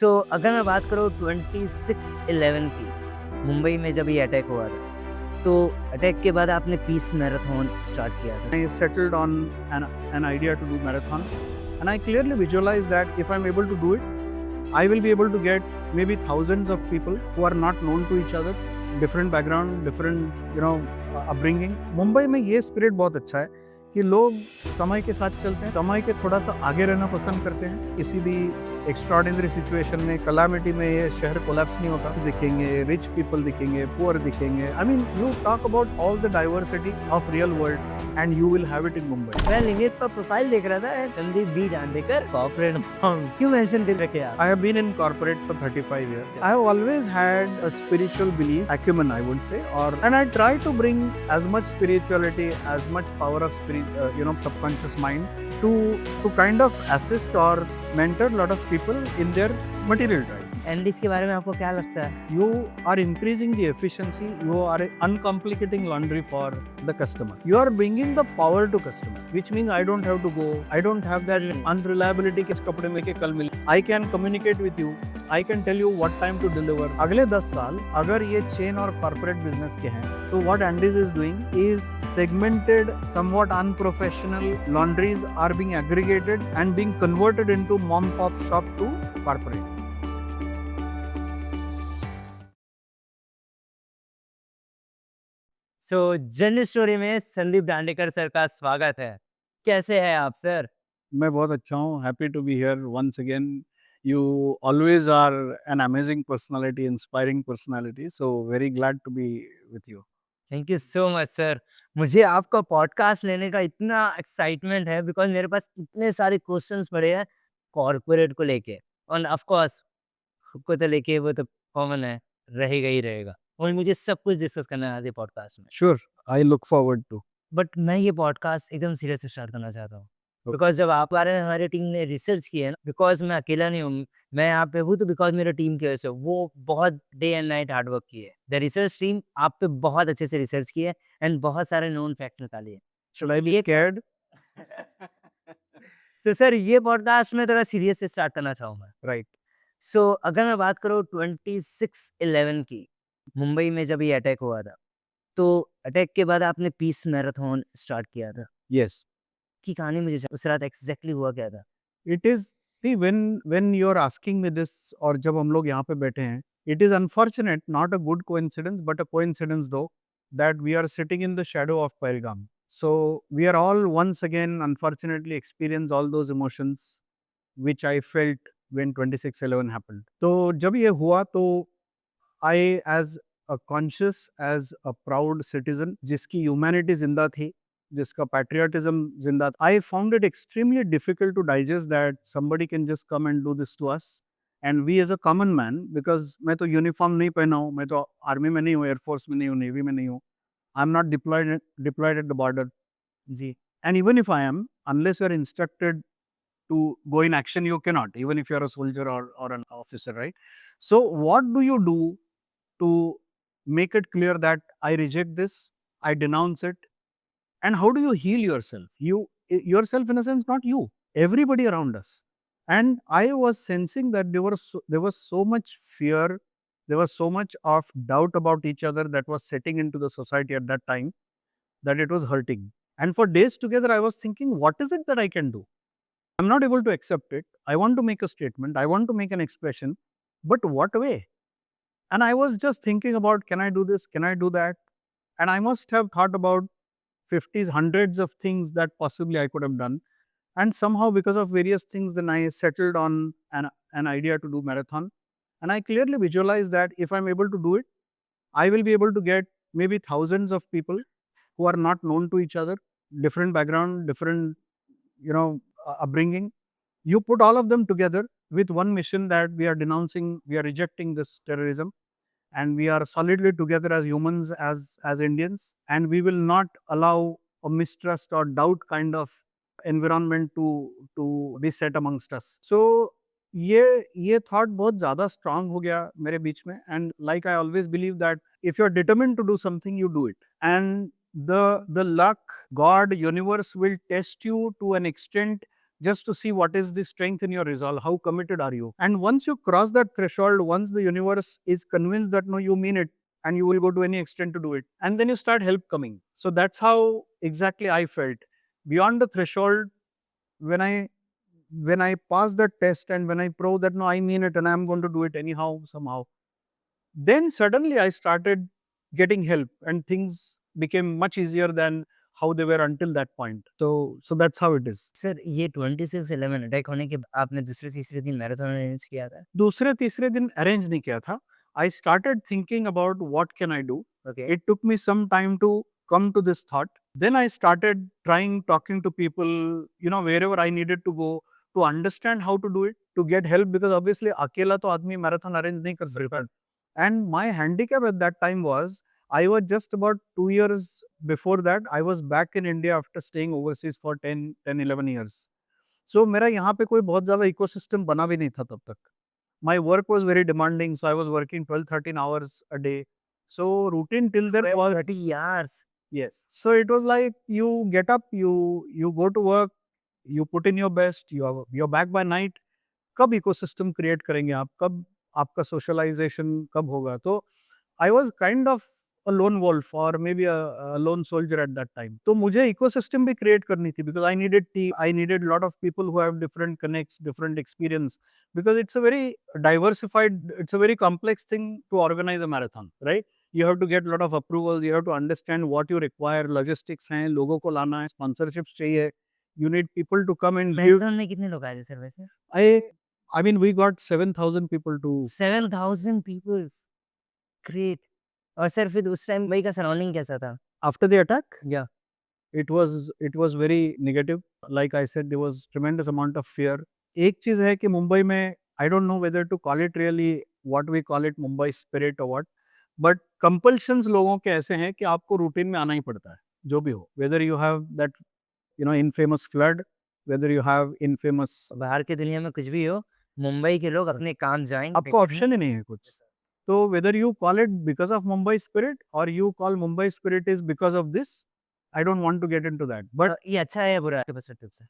अगर मैं बात करूँ 26/11 की, मुंबई में जब ये अटैक हुआ था, तो अटैक के बाद आपने पीस मैराथन स्टार्ट किया था। I settled on an idea to do marathon, and I clearly visualized that if I'm able to do it, I will be able to get maybe thousands of people who are not known to each other, different background, different upbringing. Mumbai में ये spirit बहुत अच्छा है कि लोग समय के साथ चलते हैं, समय के थोड़ा सा आगे रहना पसंद करते हैं। किसी भी एक्स्ट्रॉर्डिनरी सिचुएशन में, कलामिटी में ये शहर कोलैप्स नहीं होता। दिखेंगे, रिच पीपल दिखेंगे, पुअर दिखेंगे। I mean you talk about all the diversity of real world and you will have it in Mumbai. मैं लिंक्डइन पर प्रोफाइल देख रहा था, Sandeep B Dandekar corporate found, क्यों मेंशन कर रखे आप? I have been in corporate for 35 years. I have always had a spiritual belief, acumen I would say, and I try to bring as much spirituality, as much power of subconscious mind to kind of assist or mentor a lot of people in their material drive. ND's के बारे में आपको क्या लगता है? You are increasing the efficiency, you are uncomplicating laundry for the customer. You are bringing the power to customer, which means I don't have to go, I don't have that unreliability किस कपड़े में के कल मिले. I can communicate with you, I can tell you what time to deliver. अगले 10 साल अगर ये चेन और कॉर्पोरेट बिजनेस के हैं, तो what Andes is doing is segmented, somewhat unprofessional laundries are being aggregated and being converted into mom pop shop to corporate. Journey story में Sandeep Dandekar sir का स्वागत है। कैसे हैं आप सर? मैं बहुत अच्छा हूँ, happy to be here once again. You always are an amazing personality, inspiring personality, so very glad to be with you. Thank you so much sir. मुझे आपका पॉडकास्ट लेने का इतना एक्साइटमेंट है बिकॉज़ मेरे पास इतने सारे क्वेश्चंस पड़े हैं कॉर्पोरेट को लेके, और ऑफ कोर्स खुद को तो लेके वो तो कॉमन है, रहेगा ही रहेगा, और मुझे सब कुछ डिस्कस करना है आज ये पॉडकास्ट में। Sure, I look forward to. But मैं ये पॉडकास्ट एकदम सीरियस से स्टार्ट करना चाहता हूँ। Okay. बिकॉज़ जब आप बारे में हमारी टीम ने रिसर्च की है ना, बिकॉज़ मैं अकेला नहीं हूँ, मैं यहाँ पे हूँ तो बिकॉज़ मेरी टीम की वजह से, वो बहुत day and night hard work की है। द रिसर्च टीम आप पे बहुत अच्छे से रिसर्च की है एंड बहुत सारे नोन फैक्ट्स निकाले हैं। Should I be scared? तो सर ये पॉडकास्ट मैं थोड़ा सीरियस से स्टार्ट करना चाहूँगा। Right. अगर मैं बात करूँ 26/11 की, मुंबई में जब ये अटैक हुआ था, तो अटैक के बाद आपने पीस मैराथन स्टार्ट किया था। Yes. की कहानी मुझे उस रात एग्ज़ैक्टली हुआ क्या था? It is, see, when you're asking me this और जब हम लोग यहाँ पे बैठे हैं, it is unfortunate, not a good coincidence, but a coincidence though, that we are sitting in the shadow of Pahalgam. So we are all once again unfortunately experience all those emotions which I felt when 26/11 happened. तो जब ये हुआ तो I as a conscious, as a proud citizen जिसकी humanity जिंदा थी, जिसका patriotism जिंदा था, I found it extremely difficult to digest that somebody can just come and do this to us. And we as a common man, because मैं तो uniform नहीं पहना हूँ, मैं तो आर्मी में नहीं हूँ, एयरफोर्स में नहीं हूँ, नेवी में नहीं हूँ, I am not deployed at the border. जी। And even if I am, unless you are instructed to go in action, you cannot, even if you are a soldier or an officer, right? So what do you do to make it clear that I reject this, I denounce it, and how do you heal yourself? Yourself in a sense, not you, everybody around us. And I was sensing that there was so much fear, there was so much of doubt about each other that was setting into the society at that time, that it was hurting. And for days together, I was thinking, what is it that I can do? I'm not able to accept it. I want to make a statement. I want to make an expression, but what way? And I was just thinking about, can I do this? Can I do that? And I must have thought about 50s, hundreds of things that possibly I could have done. And somehow, because of various things, then I settled on an idea to do marathon. And I clearly visualized that if I'm able to do it, I will be able to get maybe thousands of people who are not known to each other, different background, different, upbringing. You put all of them together with one mission, that we are denouncing, we are rejecting this terrorism, and we are solidly together as humans, as Indians, and we will not allow a mistrust or doubt kind of environment to be set amongst us. So ये thought बहुत ज़्यादा strong हो गया मेरे बीच में, and like I always believe that if you are determined to do something, you do it, and the luck, God, universe will test you to an extent just to see what is the strength in your resolve, how committed are you. And once you cross that threshold, once the universe is convinced that no, you mean it, and you will go to any extent to do it, and then you start help coming. So that's how exactly I felt. Beyond the threshold, when I pass that test and when I prove that no, I mean it and I'm going to do it anyhow, somehow, then suddenly I started getting help and things became much easier than how they were until that point. So that's how it is. Sir ये 26/11 attack होने के आपने दूसरे तीसरे दिन marathon arrange किया था? दूसरे तीसरे दिन अरेंज नहीं किया था. I started thinking about what can I do. Okay. It took me some time to come to this thought. Then I started talking to people, wherever I needed to go to understand how to do it, to get help, because obviously अकेला तो आदमी marathon arrange नहीं कर सकता. And my handicap at that time was I was just about 2 years before that. I was back in India after staying overseas for 11 years. So मेरा यहाँ पे कोई बहुत ज़्यादा इकोसिस्टम बना भी नहीं था तब तक. My work was very demanding, so I was working 12-13 hours a day. So routine till then was 30 years. yes. So it was like you get up, you go to work, you put in your best, you're back by night. कब ecosystem create करेंगे आप, कब आपका socialisation कब होगा. तो I was kind of a lone wolf और maybe a lone soldier at that time. तो मुझे इकोसिस्टम भी क्रिएट करनी थी, because I needed team, I needed lot of people who have different connects, different experience, because it's a very diversified, it's a very complex thing to organize a marathon, right? You have to get a lot of approvals, you have to understand what you require, logistics हैं, लोगों को लाना है, sponsorships चाहिए, you need people to come and give. Marathon में कितने लोग आए थे सर वैसे? I mean, we got 7,000 people to 7,000 peoples, great. और सर फिर उस टाइम मुंबई का सराउंडिंग कैसा था? after the attack. या It was very negative. Like I said, there was tremendous amount of fear. एक चीज है कि मुंबई में I don't know whether to call it really what we call it Mumbai spirit or what, but compulsions लोगों के ऐसे हैं कि आपको रूटीन में आना ही पड़ता है, जो भी हो. Whether you have that infamous flood, whether you have infamous, बाहर की दुनिया में कुछ भी हो, मुंबई के लोग अपने काम जाएंगे. आपको ऑप्शन ही नहीं है कुछ. तो whether you call it because of Mumbai spirit or you call Mumbai spirit is because of this, I don't want to get into that. But ये अच्छा है या बुरा है पर्सपेक्टिव से?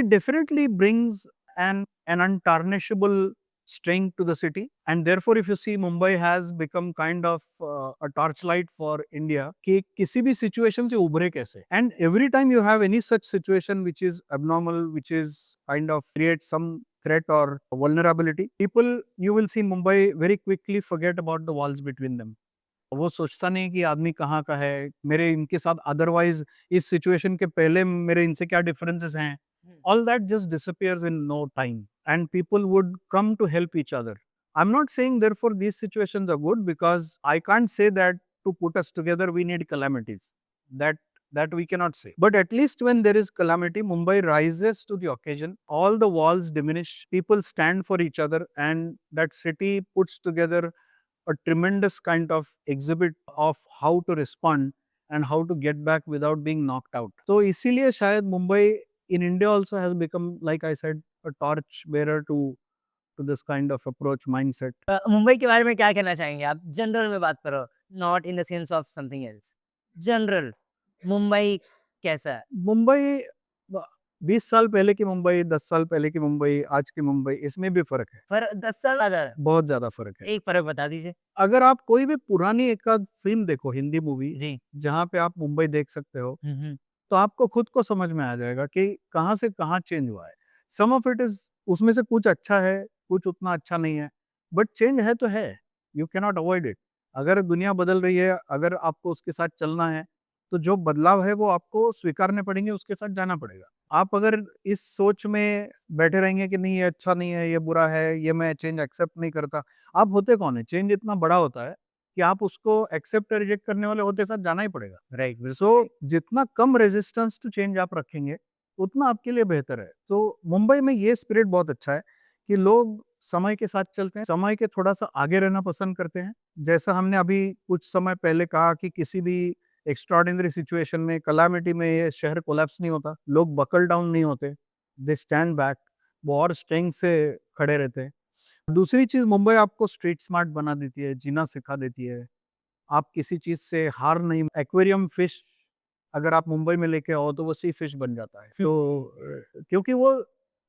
it definitely brings an untarnishable strength to the city, and therefore if you see, Mumbai has become kind of a torchlight for India कि किसी भी situation से उभरे कैसे. And every time you have any such situation which is abnormal, which is kind of creates some threat or vulnerability, people, you will see Mumbai very quickly forget about the walls between them. वो सोचता नहीं कि आदमी कहाँ का है, मेरे इनके साथ अदरवाइज इस सिचुएशन के पहले मेरे इनसे क्या डिफरेंसेस हैं. All that just disappears in no time, and people would come to help each other. I'm not saying therefore these situations are good, because I can't say that to put us together we need calamities. That we cannot say. But at least when there is calamity, Mumbai rises to the occasion. All the walls diminish, people stand for each other, and that city puts together a tremendous kind of exhibit of how to respond and how to get back without being knocked out. तो इसीलिए शायद Mumbai in India also has become, like I said, a torch bearer to this kind of approach mindset. Mumbai के बारे में क्या कहना चाहेंगे आप? जनरल में बात करो, not in the sense of something else. General Mumbai कैसा है? मुंबई 20 साल पहले की मुंबई, 10 साल पहले की मुंबई, आज की मुंबई, इसमें भी फर्क है. पर 10 साल ज़्यादा है. बहुत ज्यादा फर्क है. एक फर्क बता दीजिए. अगर आप कोई भी पुरानी एक आध फिल्म देखो, हिंदी मूवी, जी. जहाँ पे आप मुंबई देख सकते हो, हम्म. तो आपको खुद को समझ में आ जाएगा कि कहाँ से कहाँ चेंज हुआ है. सम ऑफ इट इज, उसमें से कुछ अच्छा है, कुछ उतना अच्छा नहीं है, बट चेंज है तो है. You can not avoid it. अगर दुनिया बदल रही है, अगर आपको उसके साथ चलना है, तो जो बदलाव है वो आपको स्वीकारने पड़ेंगे, उसके साथ जाना पड़ेगा. आप अगर इस सोच में बैठे रहेंगे कि नहीं ये अच्छा नहीं है, ये बुरा है, ये मैं चेंज एक्सेप्ट नहीं करता, आप होते कौन है? चेंज इतना बड़ा होता है कि आप उसको एक्सेप्ट रिजेक्ट करने वाले होते साथ जाना ही पड़ेगा. राइट. सो जितना कम रेजिस्टेंस टू चेंज आप रखेंगे, उतना आपके लिए बेहतर है. तो मुंबई में ये स्पिरिट बहुत अच्छा है कि लोग समय के साथ चलते हैं, समय के थोड़ा सा आगे रहना पसंद करते हैं. जैसा हमने अभी कुछ समय पहले कहा कि किसी भी एक्स्ट्राऑर्डिनरी सिचुएशन में, कलामिटी में ये शहर कोलैप्स नहीं होता, लोग बकल डाउन नहीं होते, दे स्टैंड बैक, वो और स्ट्रेंथ से खड़े रहते हैं. दूसरी चीज, मुंबई आपको स्ट्रीट स्मार्ट बना देती है, जीना सिखा देती है. आप किसी चीज से हार नहीं. एक्वेरियम फिश अगर आप मुंबई में लेके आओ तो वो सी फिश बन जाता है। तो क्योंकि वो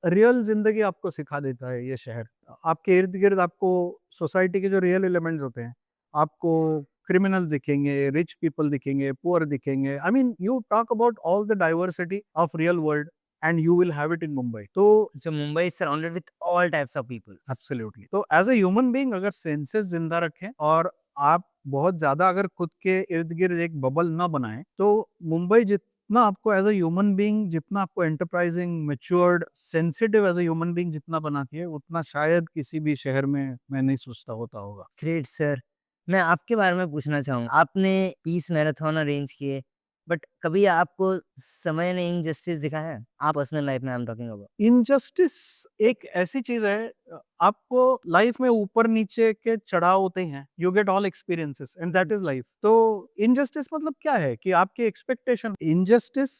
रियल ज़िंदगी आपको सिखा देता है ये शहर। आपके इर्द-गिर्द आपको सोसाइटी के जो रियल एलिमेंट्स होते हैं, आपको क्रिमिनल दिखेंगे, रिच पीपल दिखेंगे, पुअर दिखेंगे। I mean you talk about all the diversity of real world and you will have it in Mumbai. तो So Mumbai is surrounded with all types of people. Absolutely. तो as a human being अगर senses ज़िंदा रखें और आप बहुत ज़्यादा अगर खुद के इर्द-गिर्द एक बबल ना बनाएँ, तो मुंबई जितना आपको एज़ अ ह्यूमन बीइंग, जितना आपको enterprising, matured, sensitive as a human being जितना बनाती है, उतना शायद किसी भी शहर में मैं नहीं सोचता होता होगा। Great sir. मैं आपके बारे में पूछना चाहूँगा, आपने 20 मैराथन अरेंज किए, बट कभी आपको समय ने इनजस्टिस दिखा है? आप पर्सनल लाइफ में I am talking about. Injustice एक ऐसी चीज़ है आपको लाइफ में ऊपर-नीचे के चढ़ाव होते हैं। You get all experiences and that is life. तो इनजस्टिस मतलब क्या है कि आपकी expectation injustice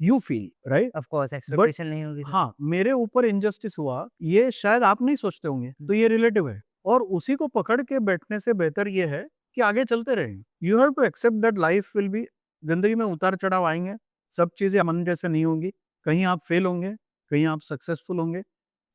you feel, right? Of course but expectation नहीं होगी सर। हाँ, मेरे ऊपर इनजस्टिस हुआ, ये शायद आप नहीं सोचते होंगे, तो ये रिलेटिव है और उसी को पकड़ के बैठने से बेहतर ये है कि आगे चलते रहें। You have to accept that life will be ज़िंदगी में उतार-चढ़ाव आएँगे, सब चीज़ें मन जैसे नहीं होंगी, कहीं आप फेल होंगे, कहीं आप सक्सेसफुल होंगे।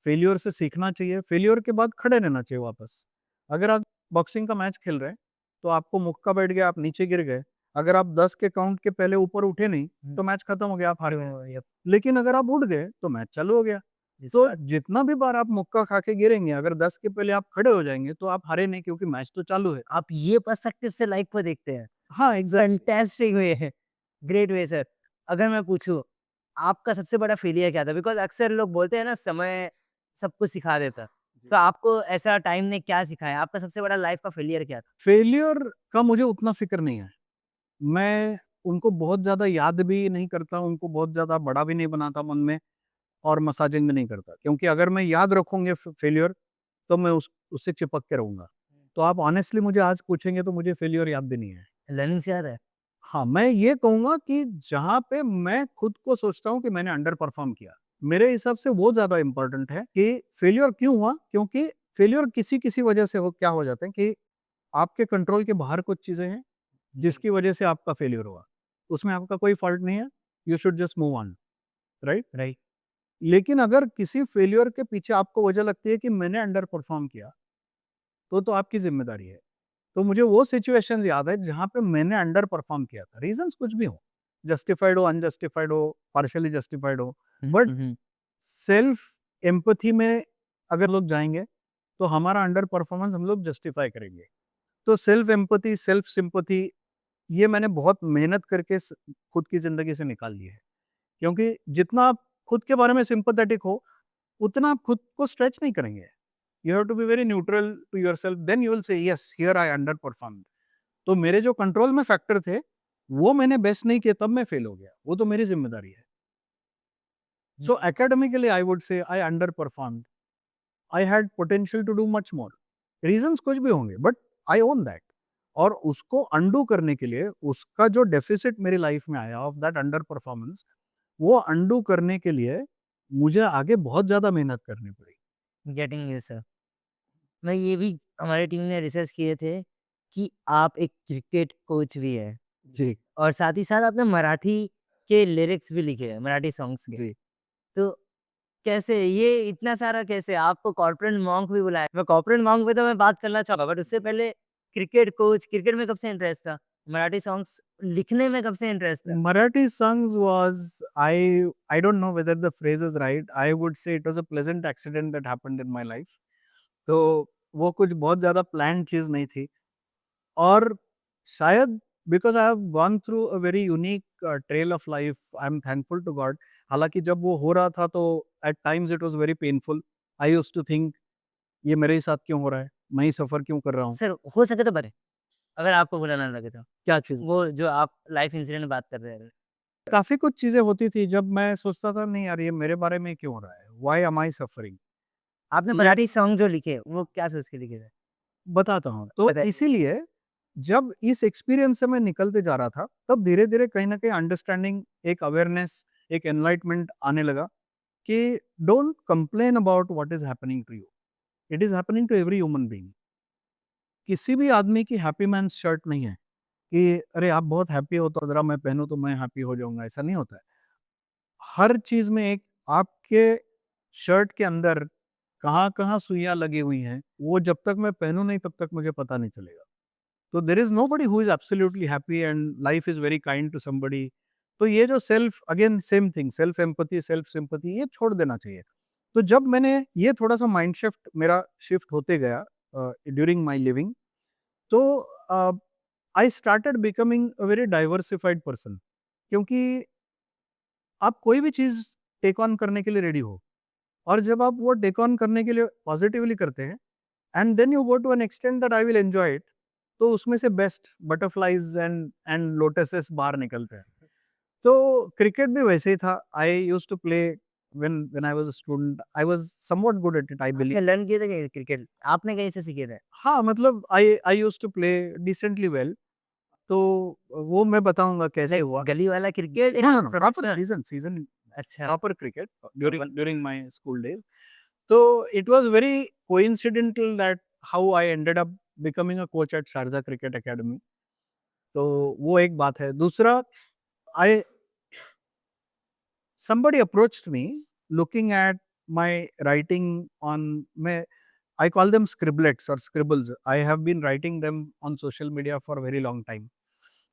फेल्योर से सीखना चाहिए, फेल्योर के बाद खड़े रहना चाहिए वापस। अगर आप बॉक्सिंग का मैच खेल रहे हैं, तो आपको मुक्का बैठ गया, आप नीचे गिर गए, अगर आप 10 के काउंट के पहले ऊपर उठे नहीं, तो मैच खत्म हो गया, आप हार गए। यप, लेकिन अगर आप उठ गए, तो मैच चालू हो गया। दिस तो पार्ट। जितना भी बार आप मुक्का खा के गिरेंगे, अगर 10 के पहले आप खड़े हो जाएँगे, तो आप हारे नहीं क्योंकि मैच तो चालू है। आप ये पर्सपेक्टिव से लाइफ को देखते हैं। हाँ, एग्ज़ैक्ट फैंटास्टिक वे है, ग्रेट वे सर। अगर मैं पूछूँ, आपका सबसे बड़ा फेलियर क्या था? बिकॉज़ अक्सर लोग बोलते हैं ना समय सब कुछ सिखा देता है। तो आपको ऐसा टाइम ने क्या सिखाया? आपका सबसे बड़ा लाइफ का फेलियर क्या था? फेल्योर का मुझे उतना फ़िक्र नहीं है। मैं उनको बहुत ज़्यादा याद भी नहीं करता, उनको बहुत ज़्यादा बड़ा भी नहीं बनाता मन में और मसाजिंग भी नहीं करता। क्योंकि अगर मैं याद रखूँगे फेल्योर, तो मैं उससे चिपक के रहूँगा। तो आप ऑनेस्टली मुझे आज पूछेंगे तो मुझे फेल्योर याद भी नहीं है। लर्निंग से याद है? हाँ, मैं ये कहूँगा कि जहाँ पे मैं खुद को सोचता हूँ कि मैंने अंडर परफ़ॉर्म किया, मेरे हिसाब से वो ज़्यादा इम्पोर्टेंट है कि फेल्योर क्यों हुआ? क्योंकि फेल्योर किसी-किसी वजह से क्या हो जाता है कि आपके कंट्रोल के बाहर कुछ चीज़ें हैं, जिसकी वजह से आपका फेल्योर हुआ। उसमें आपका कोई फ़ॉल्ट नहीं है, you should just move on, right? Right. लेकिन अगर किसी फेल्योर के पीछे आपको वजह लगती है कि मैंने अंडर परफ़ॉर्म किया, तो आपकी ज़िम्मेदारी है। तो मुझे वो सिचुएशंस याद है जहाँ पे मैंने अंडर परफ़ॉर्म किया था। रीज़न्स कुछ भी हों, जस्टिफाइड हो, अनजस्टिफाइड हो, पार्शियली जस्टिफाइड हो, hmm, but hmm, hmm. Self empathy में अगर लोग जाएँगे, तो हमारा अंडर परफ़ॉर्मेंस हम लोग जस्टिफाई करेंगे। तो सेल्फ एम्पैथी, सेल्फ सिम्पैथी ये मैंने बहुत मेहनत करके खुद की ज़िंदगी से निकाल ली है। क्योंकि जितना आप खुद के बारे में सिम्पैथेटिक हो, उतना आप खुद को स्ट्रेच नहीं करेंगे। You have to be very neutral to yourself, then you will say yes, here I underperformed. तो मेरे जो कंट्रोल में फैक्टर थे, वो मैंने बेस्ट नहीं किए तब मैं फेल हो गया। वो तो मेरी ज़िम्मेदारी है। सो academically I would say I underperformed. I had potential to do much more. Reasons कुछ भी होंगे बट आई ओन दैट। और उसको अंडू करने के लिए उसका जो डेफिसिट मेरी लाइफ में आया ऑफ दैट अंडर परफॉर्मेंस, वो अंडू करने के लिए मुझे आगे बहुत ज़्यादा मेहनत करनी पड़ी। Getting you sir. मैं ये भी हमारी टीम ने रिसर्च किए थे कि आप एक क्रिकेट कोच भी हैं जी, और साथ ही साथ आपने मराठी के लिरिक्स भी लिखे हैं, मराठी सॉन्ग्स के। जी। तो कैसे ये इतना सारा कैसे? आपको कॉर्पोरेट मॉन्क भी बुलाया। मैं कॉर्पोरेट मॉन्क पे तो मैं बात करना चाहूँगा बट उससे पहले क्रिकेट कोच, क्रिकेट में कब से इंटरेस्ट था? मराठी सॉन्ग्स लिखने में कब से इंटरेस्ट था? Marathi songs was I don't know whether the phrase is right. I would say it was a pleasant accident that happened in my life. तो वो कुछ बहुत ज़्यादा प्लान्ड चीज़ नहीं थी और शायद because I have gone through a very unique trail of life, I am thankful to God. हालाँकि जब वो हो रहा था तो at times it was very painful. I used to think ये मेरे ही साथ क्यों हो रहा है? मैं ही सफ़र क्यों कर रहा हूँ? सर हो सके तो बताएँ, अगर आपको बुरा ना लगे तो। क्या चीज़? वो जो आप लाइफ इंसिडेंट में बात कर रहे हैं। काफ़ी कुछ चीज़ें होती थी जब मैं सोचता था नहीं यार ये मेरे बारे में क्यों हो रहा है? Why am I suffering? आपने मैं मराठी सॉन्ग जो लिखे, वो क्या सोच के लिखे थे? बताता हूँ। तो बताइए। इसीलिए जब इस एक्सपीरियंस से मैं निकलते जा रहा था, तब धीरे-धीरे कहीं न कहीं अंडरस्टैंडिंग, एक अवेयरनेस, एक एनलाइटमेंट आने लगा कि don't complain about what is happening to you. It is happening to every human being. किसी भी आदमी की हैप्पी मैन्स शर्ट नहीं है कि अरे आप बहुत हैप्पी हो तो ज़रा मैं पहनूँ तो मैं हैप्पी हो जाऊँगा, ऐसा नहीं होता है। हर चीज़ में एक आपके शर्ट के अंदर कहाँ-कहाँ सुइयाँ लगी हुई हैं, वो जब तक मैं पहनूँ नहीं तब तक मुझे पता नहीं चलेगा। तो there is nobody who is absolutely happy and life is very kind to somebody. तो ये जो self again same thing self empathy, self sympathy ये छोड़ देना चाहिए। तो जब मैंने ये थोड़ा-सा माइंड शिफ्ट मेरा शिफ्ट होते गया ड्यूरिंग माय लिविंग तो uh, I started becoming a very diversified person क्योंकि आप कोई भी चीज़ टेक ऑन करने के लिए रेडी हो और जब आप वो टेक ऑन करने के लिए पॉजिटिवली करते हैं and then you go to an extent that I will enjoy it, तो उसमें से बेस्ट बटरफ्लाइज एंड लोटसेस बाहर निकलते हैं। तो क्रिकेट भी वैसे ही था। I used to play when I was a student, I was somewhat good at it I believe. आपने लर्न किए थे क्या क्रिकेट? आपने कहीं से सीखे थे? हाँ, मतलब I I used to play decently well. तो वो मैं बताऊँगा कैसे लाइक हुआ। गली वाला cricket no, no, no, proper professional? Season अच्छा। proper cricket during my school days. So it was very coincidental that how I ended up becoming a coach at Sharjah Cricket Academy. तो वो एक बात है। दूसरा I somebody approached me looking at my writing on मैं I call them scribblets or scribbles. I have been writing them on social media for a very long time.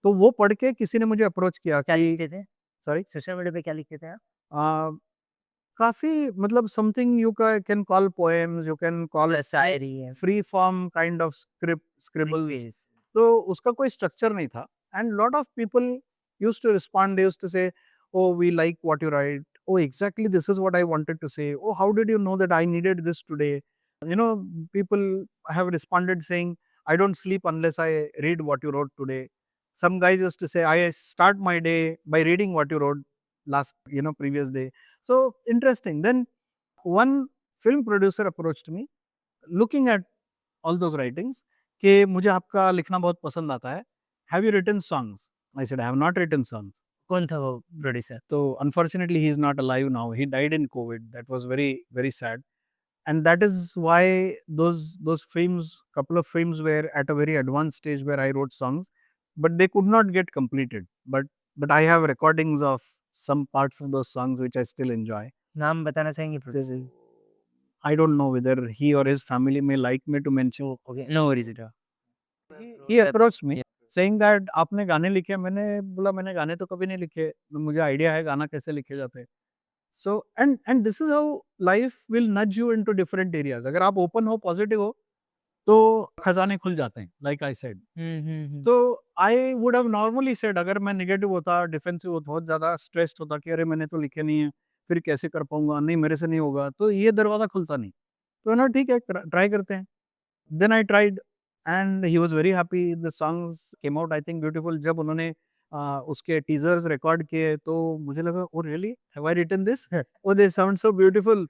तो वो पढ़ के किसी ने मुझे अप्रोच किया क्या कि लिखते थे? सॉरी सोशल मीडिया पे क्या लिखते थे आप? काफ़ी मतलब something you can call poems, you can call shayari है, free form kind of free scribbles. Page. तो उसका कोई स्ट्रक्चर नहीं था and lot of people used to respond, they used to say oh we like what you write, oh exactly this is what I wanted to say, oh how did you know that I needed this today, you know, people have responded saying I don't sleep unless I read what you wrote today. Some guys used to say I start my day by reading what you wrote last, you know, previous day. So interesting. Then one film producer approached me looking at all those writings कि मुझे आपका लिखना बहुत पसंद आता है, have you written songs? I said I have not written songs. कौन था वो producer? So unfortunately he is not alive now, he died in COVID, that was very very sad. And that is why those films, couple of films were at a very advanced stage where I wrote songs but they could not get completed, but I have recordings of some parts of those songs which I still enjoy. नाम बताना चाहेंगे So, producer? I don't know whether he or his family may like me to mention. Okay, no worries it all. He approached me saying that आपने गाने लिखे? मैंने बोला मैंने गाने तो कभी नहीं लिखे, मुझे आइडिया है गाना कैसे लिखे जाते हैं। So and this is how life will नज यू इनटू डिफरेंट एरियाज। अगर आप ओपन हो, पॉजिटिव हो, तो खजाने खुल जाते हैं, लाइक आई सेड। हुँ। तो I would have normally said, अगर मैं नेगेटिव होता, डिफेंसिव होता, बहुत ज़्यादा स्ट्रेस्ड होता कि अरे मैंने तो लिखे नहीं है, फिर कैसे कर पाऊँगा, नहीं मेरे से नहीं होगा, तो ये दरवाज़ा खुलता नहीं। तो ना ठीक है, ट्राई करते हैं। Then I tried and he was very happy, the songs came out I think beautiful. जब उन्होंने उसके टीज़र्स रिकॉर्ड किए तो मुझे लगा oh really have I written this? Oh they sound so beautiful.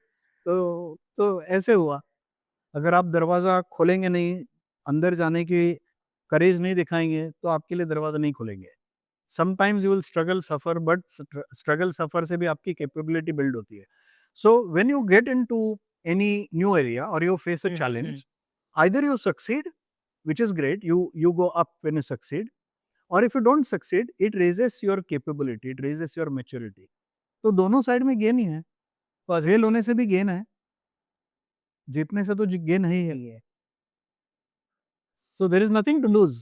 तो ऐसे हुआ। अगर आप दरवाज़ा खोलेंगे नहीं, अंदर जाने की करेज नहीं दिखाएँगे, तो आपके लिए दरवाज़ा नहीं खुलेंगे। Sometimes you will struggle suffer but struggle suffer से भी आपकी कैपेबिलिटी बिल्ड होती है। So when you get into any new area और you face a challenge, either you succeed, which is great, you go up when you succeed, or if you don't succeed, it raises your capability, it raises your maturity. तो दोनों side में gain ही है। Fail होने से भी gain है, जीतने से तो गेन है ही है। सही है। So there is nothing to lose.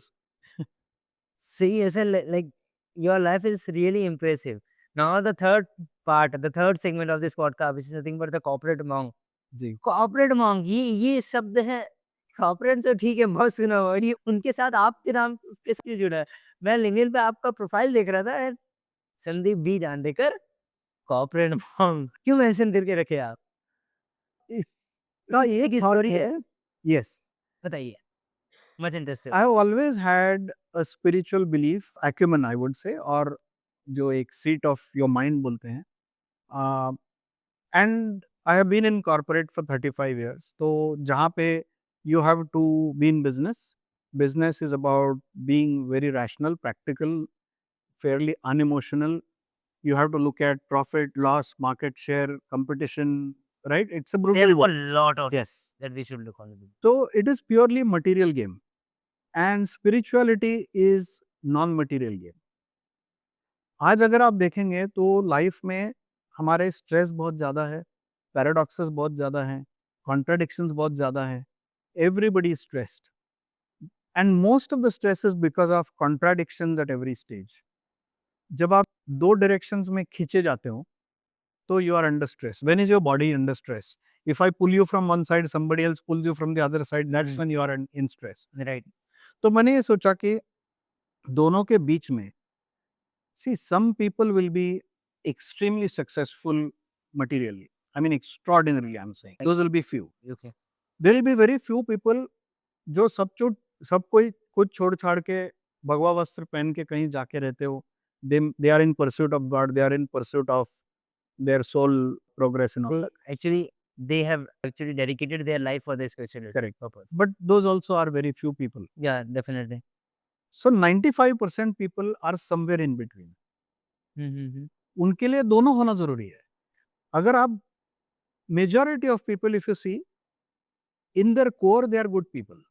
सही है sir, like your life is really impressive. Now the third part, the third segment of this podcast which is nothing but the corporate monk. जी। Corporate monk ये शब्द है। Corporate तो ठीक है, बहुत सुना हुआ है, ये उनके साथ आपके नाम कैसे क्यों जुड़ा है? मैं लिंक्डइन पे आपका प्रोफाइल देख रहा था, संदीप बी जांडेकर कॉर्पोरेट मॉन्क क्यों मेंशन करके रखे आप? इसका एक एक स्टोरी है, यस, बताइए। Much interested. I have always had a spiritual belief, acumen I would से, और जो एक सीट ऑफ योर माइंड बोलते हैं। And I have been in corporate for 35 years। तो जहाँ पे you have to be in business, business is about being very rational, practical, fairly unemotional. You have to look at profit, loss, market share, competition, right? It's a brutal there are world. Lot of Yes. That we should look on. So it is purely material game. And spirituality is non material gain. आज अगर आप देखेंगे तो life में हमारे stress बहुत ज़्यादा है, पैराडॉक्सेस बहुत ज़्यादा हैं, कॉन्ट्राडिक्शंस बहुत ज़्यादा हैं, everybody is stressed and most of the stress is because of contradictions at every stage. जब आप दो डायरेक्शंस में खींचे जाते हो तो you are under stress. When is your body under stress? If I pull you from one side, somebody else pulls you from the other side, that's when you are in stress. Right. तो मैंने ये सोचा कि दोनों के बीच में, see, some people will be extremely successful materially. I mean, extraordinarily, I'm saying. Those will be few. Okay. There will be very few people जो सब कोई खुद छोड़ छाड़ के भगवा वस्त्र पहन के कहीं जाके रहते हो. They are in pursuit of God. They are in pursuit of their soul progress and all. Actually, they have actually dedicated their life for this special Correct. purpose. But those also are very few people. Yeah, definitely. So 95% people are somewhere in between. हम्म। उनके लिए दोनों होना जरूरी है. अगर आप majority of people, if you see, in their core they are good people.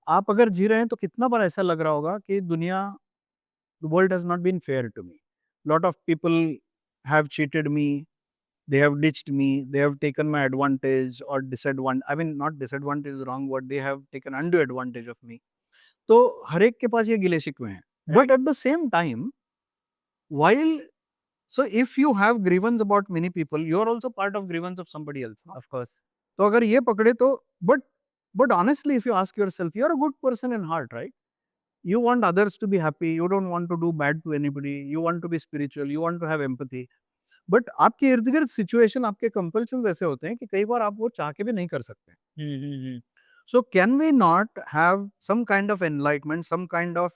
आप अगर जी रहे हैं तो कितना बार ऐसा लग रहा होगा कि दुनिया, the world has not been fair to me. Lot of people have cheated me, they have ditched me, they have taken my advantage or disadvantage. I mean, not disadvantage is the wrong word, they have taken undue advantage of me. तो हर एक के पास ये गिले शिकवे हैं. But at the same time, while, so if you have grievance about many people, you are also part of grievance of somebody else. No? Of course. तो अगर ये पकड़े तो, but honestly, if you ask yourself, you are a good person in heart, right? You want others to be happy, you don't want to do bad to anybody, you want to be spiritual, you want to have empathy. But आपके इर्द गिर्द situation, आपके compulsion ऐसे होते हैं कि कई बार आप वो चाह के भी नहीं कर सकते. So can we not have some kind of enlightenment, some kind of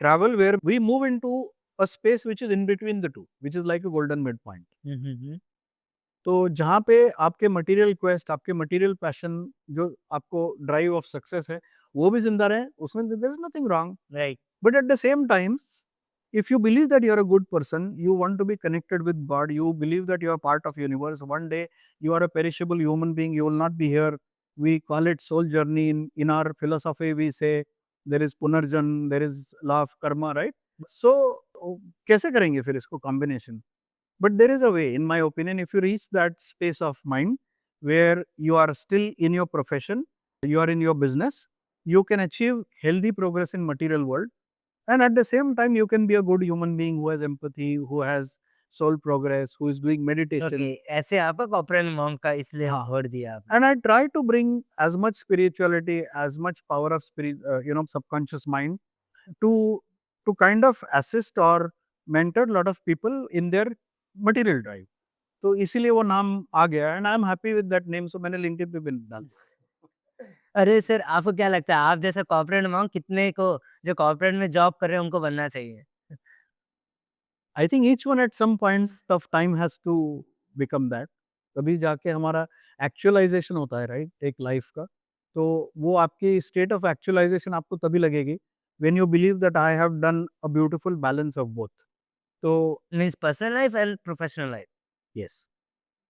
travel where we move into a space which is in between the two, which is like a golden mid point. तो जहाँ पे आपके material quest, आपके material passion, जो आपको drive of success है, वो भी जिंदा रहे, उसमें there is nothing wrong. Right. But at the same time, if you believe that you are a good person, you want to be connected with God, you believe that you are part of universe, one day you are a perishable human being, you will not be here. We call it soul journey. In our philosophy we say there is punarjan, there is law of karma, right? So कैसे करेंगे फिर इसको combination? But there is a way, in my opinion, if you reach that space of mind where you are still in your profession, you are in your business, you can achieve healthy progress in material world. And at the same time, you can be a good human being who has empathy, who has soul progress, who is doing meditation. Okay, ऐसे आपका corporate monk का इसलिए हाँ. छोड़ दिया आपने। And I try to bring as much spirituality, as much power of spirit, subconscious mind to kind of assist or mentor a lot of people in their material drive. तो इसीलिए वो नाम आ गया, and I am happy with that name, so मैंने LinkedIn पे भी डाल दिया. अरे सर, आपको क्या लगता है आप जैसा कॉर्पोरेट मॉन्क कितने को जो कॉर्पोरेट में जॉब कर रहे हैं उनको बनना चाहिए? I think each one at some points of time has to become that. तभी जाके हमारा एक्चुअलाइजेशन होता है, राइट, एक लाइफ का. तो वो आपकी स्टेट ऑफ एक्चुअलाइजेशन आपको तभी लगेगी when you believe that I have done a beautiful balance of both. तो means personal life and professional life, yes,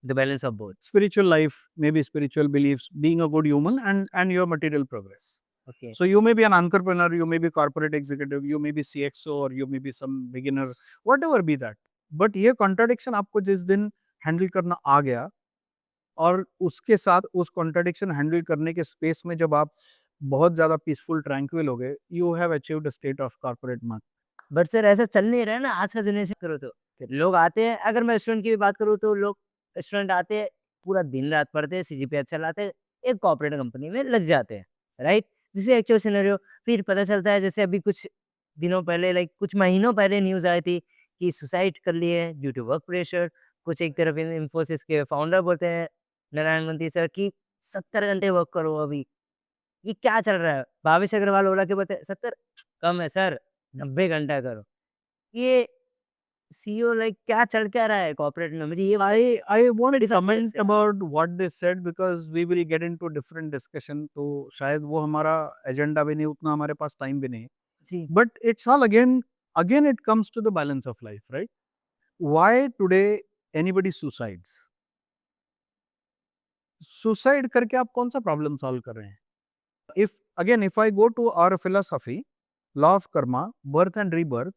the balance of both. spiritual life, maybe spiritual beliefs, being a good human, and your material progress. Okay. So you may be an entrepreneur, you may be corporate executive, you may be CXO, or you may be some beginner, whatever be that. But ये contradiction आपको जिस दिन handle करना आ गया, और उसके साथ उस contradiction हैंडल करने के स्पेस में जब आप बहुत ज़्यादा पीसफुल ट्रैंक्विल हो गए, you have achieved a state of corporate mark. But sir ऐसा चल नहीं रहा है ना आज का जनरेशन करो तो। लोग आते हैं, अगर मैं स्टूडेंट की भी बात करूँ तो लोग स्टूडेंट आते हैं, पूरा दिन रात पढ़ते हैं, सीजीपीए अच्छा लाते हैं, एक कॉर्पोरेट कंपनी में लग जाते हैं, right? This is actual scenario. फिर पता चलता है जैसे अभी कुछ दिनों पहले, लाइक कुछ महीनों पहले न्यूज़ आई थी कि सुसाइड कर लिए ड्यू टू वर्क प्रेशर। कुछ एक तरफ इन्फोसिस के फाउंडर बोलते हैं नारायण मूर्ति सर कि 70 घंटे वर्क करो अभी। ये क्या चल रहा है? भावेश अग्रवाल बोला के बोलते 70 कम है सर, 90 घंटा करो। ये सीईओ लाइक क्या चल क्या रहा है कॉर्पोरेट में? मुझे ये I want to difference comment है। about what they said because we will get into different discussion. तो शायद वो हमारा एजेंडा भी नहीं, उतना हमारे पास टाइम भी नहीं. जी। But it's all again it comes to the balance of life, right? Why today anybody suicides? Suicide करके आप कौन सा प्रॉब्लम सॉल्व कर रहे हैं? If I go to our philosophy, law of Karma, birth and rebirth,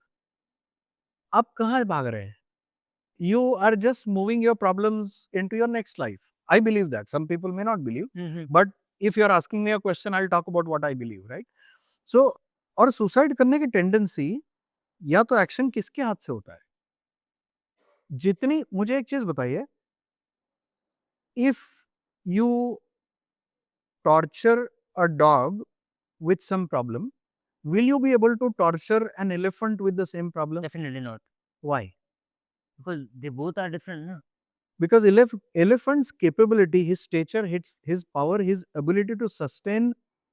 आप कहाँ भाग रहे हैं? You are just moving your problems into your next life. I believe that. Some people may not believe, but if you are asking me a question, I'll talk about what I believe, right? So, और suicide करने की tendency या तो action किसके हाथ से होता है? जितनी मुझे एक चीज बताइए, if you torture a dog with some problem, will you be able to torture an elephant with the same problem? Definitely not. Why? Because they both are different, na? Because elephant's capability, his stature, his power, his ability to sustain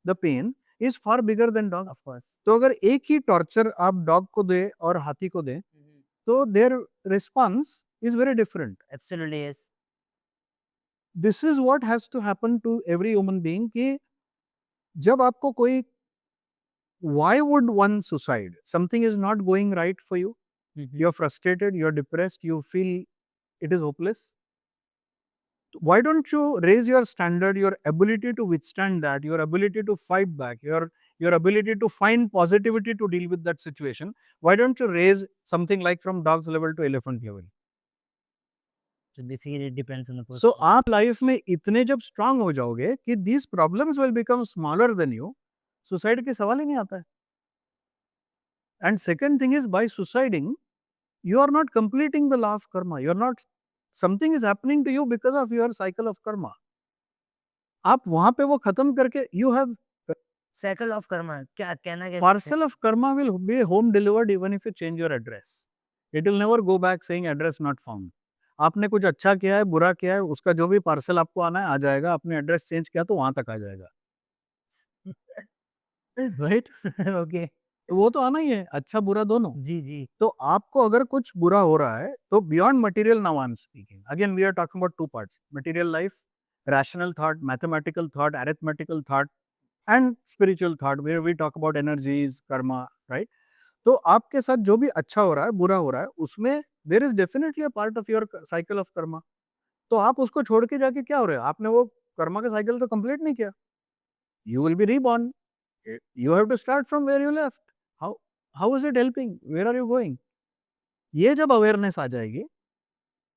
the pain is far bigger than dog. Of course. तो अगर एक ही torture आप dog को दे और हाथी को दे, तो their response is very different. Absolutely yes. This is what has to happen to every human being कि जब आपको कोई, why would one suicide? Something is not going right for you. You're frustrated, you're depressed, you feel it is hopeless. Why don't you raise your standard, your ability to withstand that, your ability to fight back, your ability to find positivity to deal with that situation? Why don't you raise something like from dog's level to elephant level? So basically it depends on the person. So आप life में इतने जब strong हो जाओगे कि these problems will become smaller than you, suicide के सवाल ही नहीं आता है. And second thing is, by suiciding, you are not completing the law of karma. You're not, something is happening to you because of your cycle of karma. आप वहां पे वो खत्म करके, you have Cycle of karma. क्या कहना क्या? parcel of karma will be home delivered even if you change your address. It will never go back saying address not found. आपने कुछ अच्छा किया है, बुरा किया है, उसका जो भी पार्सल आपको आना है आ जाएगा. आपने एड्रेस चेंज किया तो वहां तक आ जाएगा. राइट? ओके. वो तो आना ही है, अच्छा बुरा दोनों. जी जी. तो आपको अगर कुछ बुरा हो रहा है तो beyond material, now I am speaking again, we are talking about two parts, material life, rational thought, mathematical thought, arithmetical thought and spiritual thought, where we talk about energies, karma, right? तो आपके साथ जो भी अच्छा हो रहा है, बुरा हो रहा है, उसमें there is definitely a part of your cycle of karma. तो आप उसको छोड़ के जाके क्या हो रहे हो? आपने वो कर्मा का साइकिल तो कंप्लीट नहीं किया. You will be reborn. You have to start from where you left. How how is it helping? Where are you going? ये जब अवेयरनेस आ जाएगी,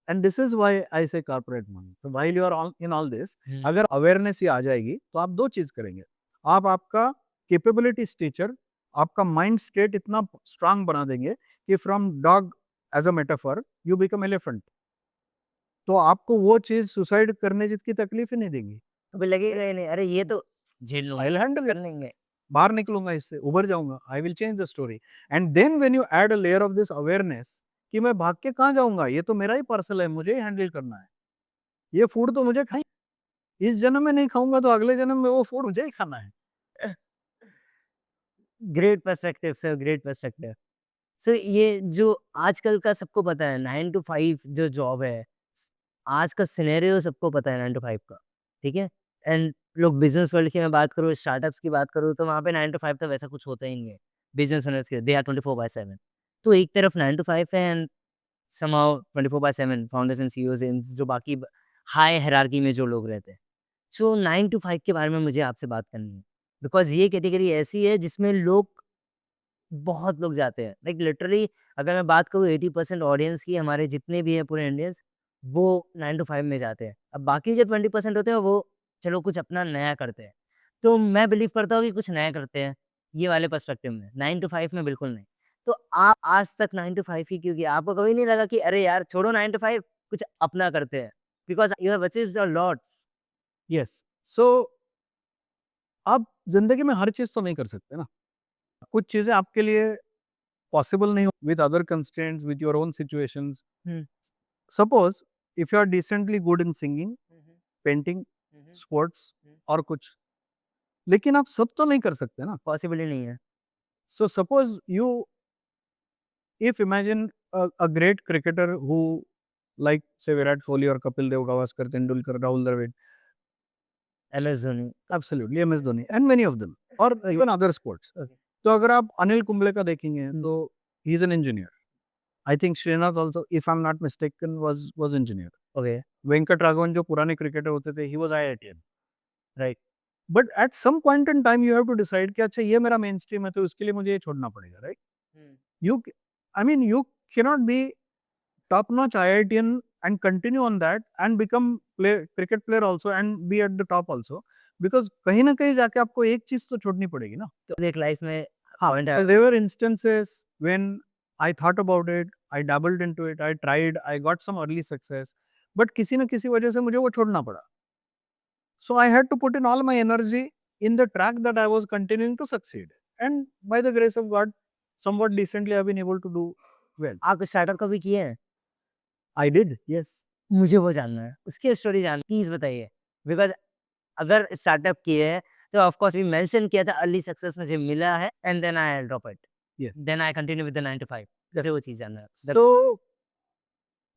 and this is why I say corporate money. तो while you are in all this, अगर awareness ये आ जाएगी तो आप दो चीज करेंगे. आप आपका कैपेबिलिटी स्टेचर, आपका माइंड स्टेट इतना स्ट्रांग बना देंगे कि from dog as a metaphor you become elephant. तो आपको वो चीज सुसाइड करने जितकी तकलीफ ही नहीं देगी. अभी लगेगा ही नहीं, अरे ये तो झेल लूंगा, आई विल हैंडल कर इट. लेंगे. बाहर निकलूंगा, इससे उभर जाऊंगा. I will change the story. And then when you add a layer of this awareness कि मैं भाग के कहाँ जाऊंगा, ये तो मेरा ही पार्सल है, मुझे ही हैंडल करना है. ये फूड तो मुझे खाई, इस जन्म में नहीं खाऊंगा तो अगले जन्म में वो फूड मुझे ही खाना है. Great perspective sir, great perspective. So ये जो आजकल का सबको पता है 9 टू 5 जो जॉब है, आज का सिनेरियो सबको पता है 9 टू 5 का, ठीक है? एंड लोग बिज़नेस वर्ल्ड की मैं बात करूँ, स्टार्टअप्स की बात करूँ, तो वहाँ पे 9 टू 5 तो वैसा कुछ होता ही नहीं है. बिज़नेस ओनर्स के दे आर 24/7. तो एक तरफ 9 टू 5 है and somehow 24/7 founders and CEOs and जो बाकी हाई हायरार्की में जो लोग रहते हैं. सो 9 टू 5 के बारे में मुझे आपसे बात करनी है. बिकॉज़ ये कैटेगरी ऐसी है जिसमें लोग, बहुत लोग जाते हैं. लाइक लिटरली अगर मैं बात करूँ 80% ऑडियंस की, हमारे जितने भी हैं पूरे इंडियंस, वो 9 टू 5 में जाते हैं. अब बाकी जो 20% होते हैं वो चलो कुछ अपना नया करते हैं. तो मैं बिलीव करता हूँ कि कुछ नया करते हैं, ये वाले पर्सपेक्टिव में. 9 टू 5 में बिल्कुल नहीं. तो आप आज तक 9 टू 5 ही क्यों किया? आपको कभी नहीं लगा कि अरे यार छोड़ो 9 टू 5, कुछ अपना करते हैं? Because you have achieved a lot. Yes. So आप जिंदगी में हर चीज तो नहीं कर सकते ना. कुछ चीजें आपके लिए पॉसिबल नहीं, with other constraints, with your own situations. Hmm. Suppose if you are decently good in singing, painting, sports और कुछ, लेकिन आप सब तो नहीं कर सकते ना. पॉसिबल ही नहीं है. So suppose you, if imagine a great cricketer who, like say Virat Kohli or Kapil Dev, Gavaskar, Tendulkar, Rahul Dravid, MS Dhoni. absolutely MS Dhoni and many of them, or even other sports. Okay. तो अगर आप अनिल कुंबले का देखेंगे हुँ. तो he is an engineer. I think Srinath also, if I'm not mistaken, was engineer. Okay. Venkat Raghavan जो पुराने cricketer होते थे, he was IITian, right? But at some point in time you have to decide कि अच्छा ये मेरा मेन स्ट्रीम है तो इसके लिए मुझे ये छोड़ना पड़ेगा, right? You, I mean, you cannot be top-notch IITian and continue on that and become cricket player also and be at the top also, because कहीं ना कहीं जाके आपको एक चीज तो छोड़नी पड़ेगी ना. तो एक लाइफ में हाँ, पॉइंट है. there were instances when I thought about it, I dabbled into it, I tried, I got some early success, but किसी ना किसी वजह से मुझे वो छोड़ना पड़ा. So I had to put in all my energy in the track that I was continuing to succeed. And by the grace of God, somewhat decently I've been able to do well. आप startup कभी किए हैं? I did, yes. मुझे वो जानना है, उसकी story जानना प्लीज बताइए. बिकॉज अगर स्टार्टअप किए हैं तो ऑफ कोर्स भी मेंशन किया था अर्ली सक्सेस मुझे मिला है and then I drop it, Yes. Then I continue with the 9 to 5. मुझे वो चीज जानना है. So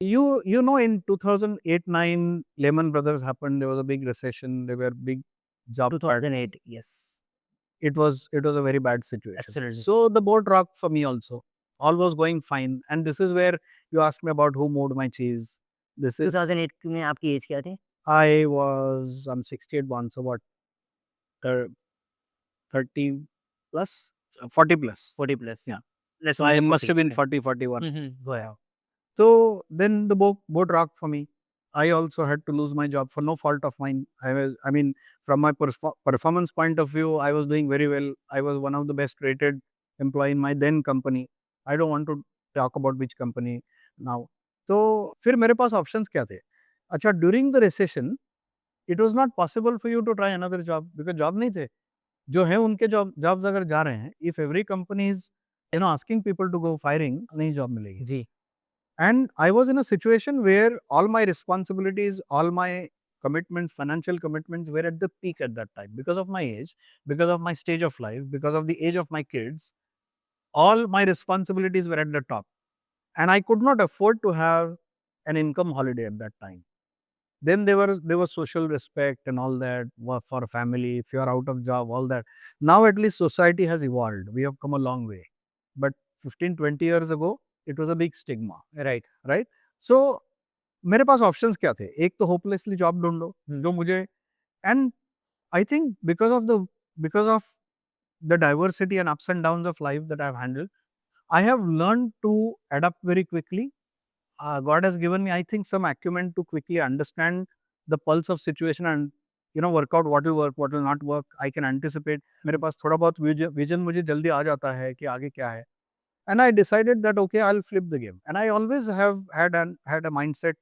you know in 2008-9 Lehman Brothers happened. There was a big recession. There were big job cuts. 2008, yes, It was a very bad situation. absolutely. So the boat rocked for me also. All was going fine. And this is where you asked me about who moved my cheese. This is 2008 में आपकी as क्या थी? I'm 68 born, so what? 30 plus? 40 plus. 40 plus. Yeah. Let's So I say must 40. have been 40, 41. Go ahead. So then the boat rocked for me. I also had to lose my job for no fault of mine. I mean, from my performance point of view, I was doing very well. I was one of the best rated employee in my then company. I don't want to talk about which company now. तो फिर मेरे पास options क्या थे? अच्छा, during the recession it was not possible for you to try another job because job नहीं थे. जो है उनके जॉब्स अगर जा रहे हैं, if every company is asking people to go firing, नहीं जॉब मिलेगी. जी. And I was in a situation where all my responsibilities, all my commitments, financial commitments were at the peak at that time because of my age, because of my stage of life, because of the age of my kids. All my responsibilities were at the top. And I could not afford to have an income holiday at that time. Then there was social respect and all that for family, if you are out of job, all that. Now at least society has evolved. We have come a long way. But 15-20 years ago, it was a big stigma. Right. Right. So मेरे पास options क्या थे? एक तो hopelessly job ढूंढो जो मुझे, and I think because of the diversity and ups and downs of life that I have handled, I have learn to adopt very quickly. God has given me, I think, some acumen to quickly understand the pulse of situation and work out what will work, what will not work. I can anticipate. मेरे पास थोड़ा बहुत vision मुझे जल्दी आ जाता है कि आगे क्या है. And I decided that okay, I'll flip the game. And I always have had a mindset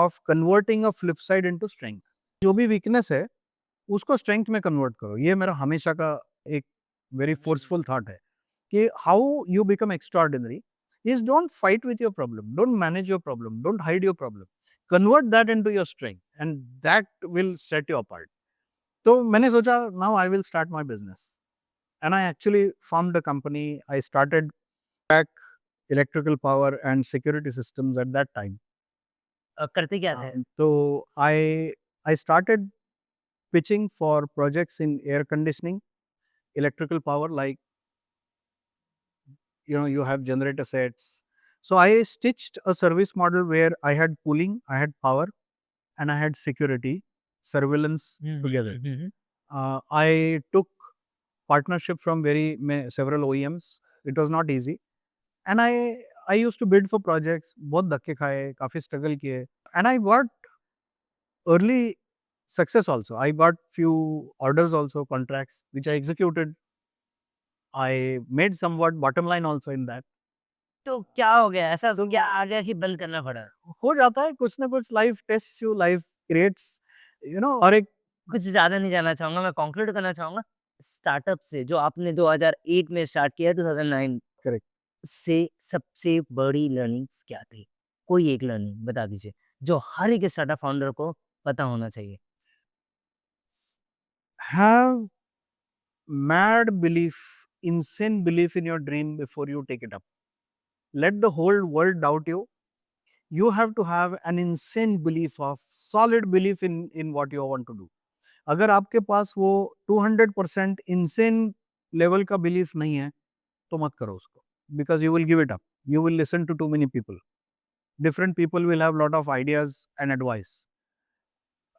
of converting a flip side into strength. जो भी weakness है उसको strength में convert करो. ये मेरा हमेशा का एक very forceful thought है कि how you become extraordinary is don't fight with your problem, don't manage your problem, don't hide your problem. Convert that into your strength and that will set you apart. तो मैंने सोचा now I will start my business. And I actually formed a company. I started electrical power and security systems at that time. करते क्या थे? So I started pitching for projects in air conditioning, electrical power, like you have generator sets. So I stitched a service model where I had cooling, I had power, and I had security, surveillance together. I took partnership from several OEMs. It was not easy. And I used to bid for projects, बहुत धक्के खाए, काफी struggle किए, and I got early success also. I got few orders also, contracts, which I executed. I made somewhat bottom line also in that. तो क्या हो गया? ऐसा हो गया आ गया कि बंद करना पड़ा? हो जाता है कुछ ना कुछ, life tests you, life creates, और एक कुछ ज़्यादा नहीं जानना चाहूँगा, मैं कंक्लूड करना चाहूँगा स्टार्टअप से जो आपने 2008 में स्टार्ट किया, 2009 करेक्ट से सबसे बड़ी लर्निंग्स क्या थी? कोई एक लर्निंग बता दीजिए, जो हर एक स्टार्टअप फाउंडर को पता होना चाहिए। have mad belief, insane belief in your dream before you take it up. Let the whole world doubt you. You have to have an insane belief, of solid belief in what you want to do. अगर आपके पास वो 200% insane level का belief नहीं है, तो मत करो उसको, because you will give it up. You will listen to too many people. Different people will have lot of ideas and advice.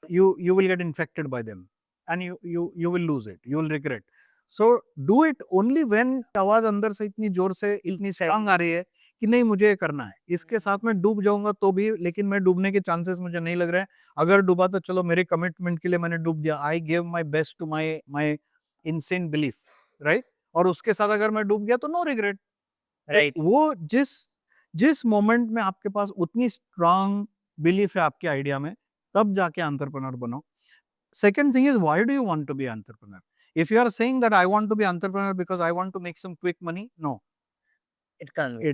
You will get infected by them. and you will lose it, you will regret. So do it only when आवाज अंदर से इतनी जोर से इतनी strong आ रही है कि नहीं मुझे ये करना है, इसके साथ मैं डूब जाऊंगा तो भी, लेकिन मैं डूबने के चांसेस मुझे नहीं लग रहे हैं। अगर डूबा तो चलो मेरे कमिटमेंट के लिए मैंने डूब दिया, I give my best to my my insane belief, right. और उसके साथ अगर मैं डूब गया तो नो रिग्रेट। राइट। वो जिस जिस मोमेंट में आपके पास उतनी स्ट्रांग बिलीफ है आपके आइडिया में, तब जाके एंटरप्रेन्योर बनो। Second thing is, why do you want to be entrepreneur? If you are saying that I want to be entrepreneur because I want to make some quick money, no. It can't be.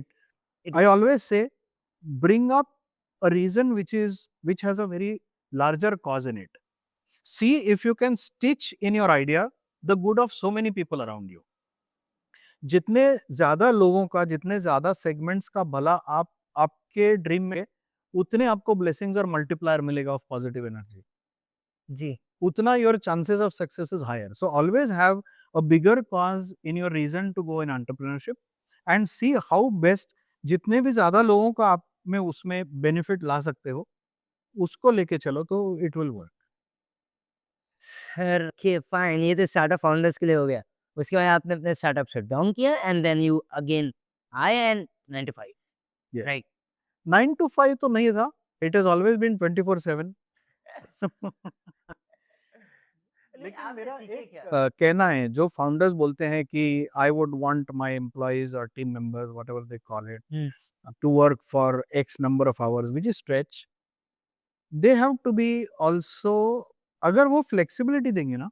I always say, bring up a reason which has a very larger cause in it. See if you can stitch in your idea the good of so many people around you. जितने ज्यादा लोगों का, जितने ज्यादा segments का भला आप आपके ड्रीम में, उतने आपको ब्लेसिंग्स और मल्टीप्लायर मिलेगा ऑफ पॉजिटिव एनर्जी, जी। utna your chances of success is higher. So always have a bigger cause in your reason to go in entrepreneurship and see how best जितने भी ज्यादा लोगों का आप में उसमें बेनिफिट ला सकते हो, उसको लेके चलो तो it will work. Sir okay fine, ये तो स्टार्टअप फाउंडर्स के लिए हो गया। उसके बाद आपने अपने स्टार्टअप शट डाउन किया एंड देन यू अगेन आए एंड 9 टू 5, राइट? 9 to 5 तो नहीं था, इट हैज ऑलवेज बीन 24/7। लेकिन मेरा एक कहना है, जो फाउंडर्स बोलते हैं कि I would want my employees और team members whatever they call it to work for X number of hours, which is stretch. They have to be also, अगर वो फ्लेक्सिबिलिटी देंगे ना,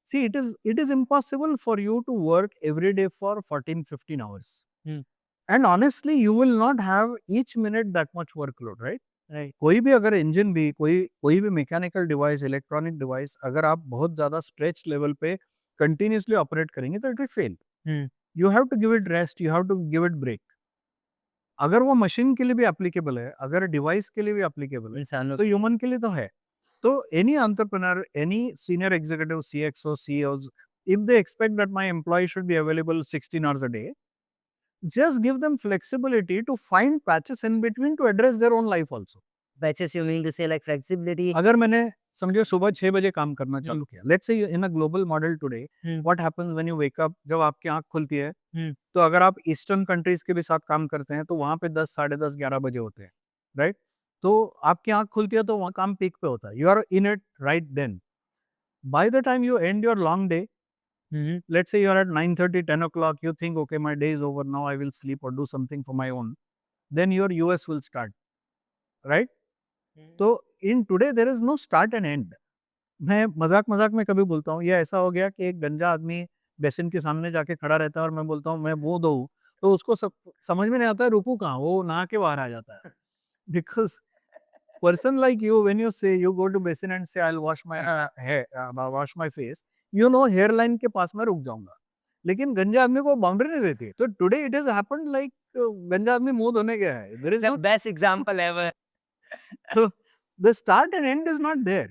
see it is impossible for you to work every day for 14-15 hours, and honestly you will not have each minute that much workload, right? Right. कोई भी अगर engine भी, कोई भी मैकेनिकल डिवाइस, इलेक्ट्रॉनिक डिवाइस, अगर आप बहुत ज्यादा स्ट्रेच लेवल पे कंटिन्यूसली ऑपरेट करेंगे तो it will fail. You have to give it rest, you have to give it break. अगर वो मशीन के लिए भी एप्लीकेबल है, अगर डिवाइस के लिए भी एप्लीकेबल है, इंसानों तो ह्यूमन के लिए तो है। तो any entrepreneur, any senior executive, CXO, CEOs, if they expect that my employee should be available 16 hours a day, just give them flexibility to find patches in between to address their own life also. Patches you mean to say like flexibility. अगर मैंने समझो सुबह 6 बजे काम करना चालू किया, let's say in a global model today, what happens when you wake up, जब आपकी आंख खुलती है, तो अगर आप ईस्टर्न कंट्रीज के भी साथ काम करते हैं तो वहां पे 10, साढ़े 10, 11 बजे होते हैं, राइट? तो आपकी आंख खुलती है तो वहाँ काम पीक पे होता है, you are in it right then. By the time you end your long day, let's say you are at 9:30, 10 o'clock, you think, okay, my day is over, now I will sleep or do something for my own, then your US will start, right? तो in today there is no start and end. मैं मजाक मजाक में कभी बोलता हूँ, ये ऐसा हो गया कि एक गंजा आदमी बेसिन के सामने जाके खड़ा रहता है और मैं बोलता हूँ मैं वो दो, तो उसको समझ में नहीं आता है रुपू कहाँ, वो नहा के बाहर आ जाता है। Because person like you, when you say you go to basin and say I'll wash my hair, wash my face, you know hair line के पास में रुक जाऊंगा, लेकिन गंजा आदमी को बाउंड्री नहीं रहती। तो today it has happened like गंजा आदमी मुंह धोने गया है, there is the no, best example ever. so the start and end is not there.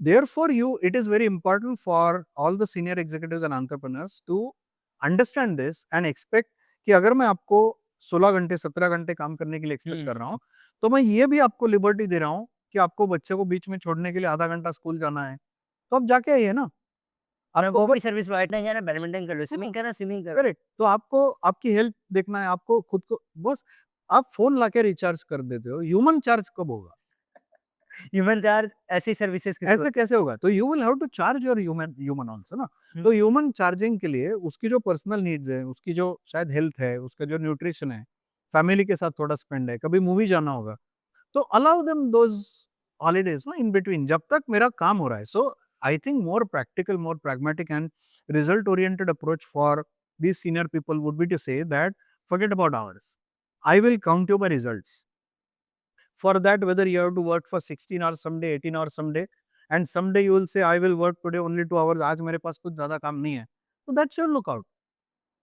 Therefore it is very important for all the senior executives and entrepreneurs to understand this and expect कि अगर मैं आपको 16 घंटे 17 घंटे काम करने के लिए एक्सपेक्ट कर रहा हूँ, तो मैं ये भी आपको लिबर्टी दे रहा हूँ कि आपको बच्चे को बीच में छोड़ने के लिए आधा घंटा स्कूल जाना है, तो आप जाके आइए ना। वो भी सर्विस प्रोवाइड नहीं करना, बैडमिंटन कर लो, स्विमिंग करना स्विमिंग करो। करेक्ट। तो आपको आपकी हेल्थ देखना है, आपको खुद को, बस आप फोन लाके रिचार्ज कर देते हो, ह्यूमन चार्ज कब होगा? ह्यूमन चार्ज ऐसी सर्विसेज के ऐसे कैसे होगा? तो you will have to charge your human also ना। तो ह्यूमन चार्जिंग के लिए उसकी जो पर्सनल नीड्स है, उसकी जो शायद हेल्थ है, उसका जो न्यूट्रिशन है, फैमिली के साथ थोड़ा स्पेंड है, कभी मूवी जाना होगा, तो अलाउ देम दोज हॉलीडेज ना इन बिटवीन, जब तक मेरा काम हो रहा है। So I think more practical, more pragmatic and result oriented approach for these senior people would be to say that forget about hours, I will count you by results. For that, whether you have to work for 16 hours someday, 18 hours someday, and someday you will say I will work today only 2 hours, आज मेरे पास कुछ ज़्यादा काम नहीं है, so that's your lookout.